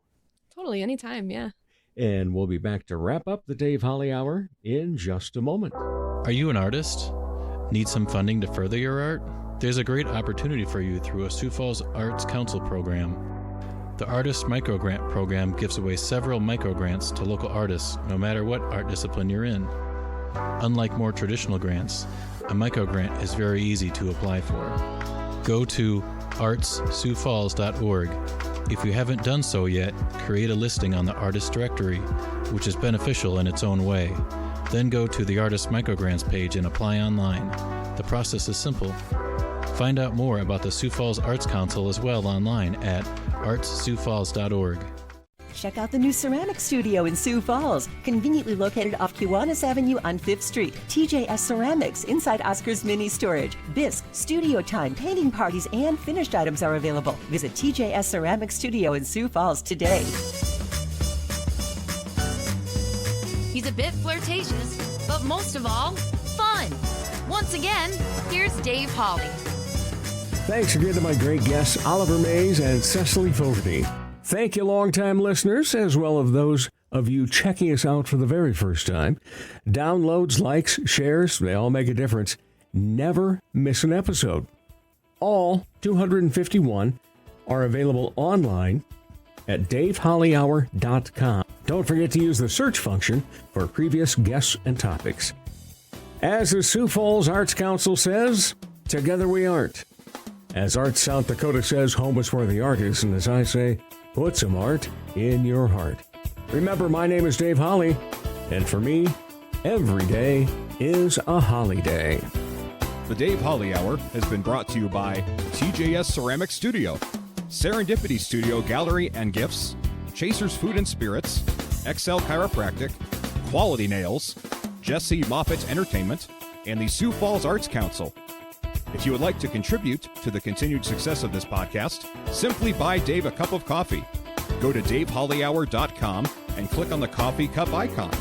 Totally. Anytime. Yeah. And we'll be back to wrap up the Dave Holly Hour in just a moment. Are you an artist? Need some funding to further your art? There's a great opportunity for you through a Sioux Falls Arts Council program. The Artist Microgrant program gives away several microgrants to local artists, no matter what art discipline you're in. Unlike more traditional grants, a microgrant is very easy to apply for. Go to artssiouxfalls.org. If you haven't done so yet, create a listing on the Artist Directory, which is beneficial in its own way. Then go to the Artist Microgrants page and apply online. The process is simple. Find out more about the Sioux Falls Arts Council as well online at artssiouxfalls.org. Check out the new ceramic studio in Sioux Falls, conveniently located off Kiwanis Avenue on 5th Street. TJS Ceramics inside Oscar's Mini Storage. Bisque, studio time, painting parties, and finished items are available. Visit TJS Ceramic Studio in Sioux Falls today. He's a bit flirtatious, but most of all, fun. Once again, here's Dave Hawley. Thanks again to my great guests, Oliver Mays and Cecily Fogarty. Thank you, longtime listeners, as well as those of you checking us out for the very first time. Downloads, likes, shares, they all make a difference. Never miss an episode. All 251 are available online at davehollyhour.com. Don't forget to use the search function for previous guests and topics. As the Sioux Falls Arts Council says, together we aren't. As Arts South Dakota says, home is where the art is, and as I say, put some art in your heart. Remember, my name is Dave Holly, and for me, every day is a holiday. The Dave Holly Hour has been brought to you by TJS Ceramic Studio, Serendipity Studio Gallery and Gifts, Chasers Food and Spirits, XL Chiropractic, Quality Nails, Jesse Moffitt Entertainment, and the Sioux Falls Arts Council. If you would like to contribute to the continued success of this podcast, simply buy Dave a cup of coffee. Go to davehollyhour.com and click on the coffee cup icon.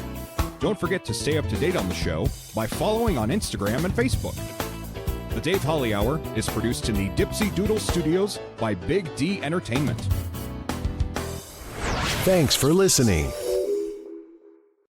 Don't forget to stay up to date on the show by following on Instagram and Facebook. The Dave Holly Hour is produced in the Dipsy Doodle Studios by Big D Entertainment. Thanks for listening.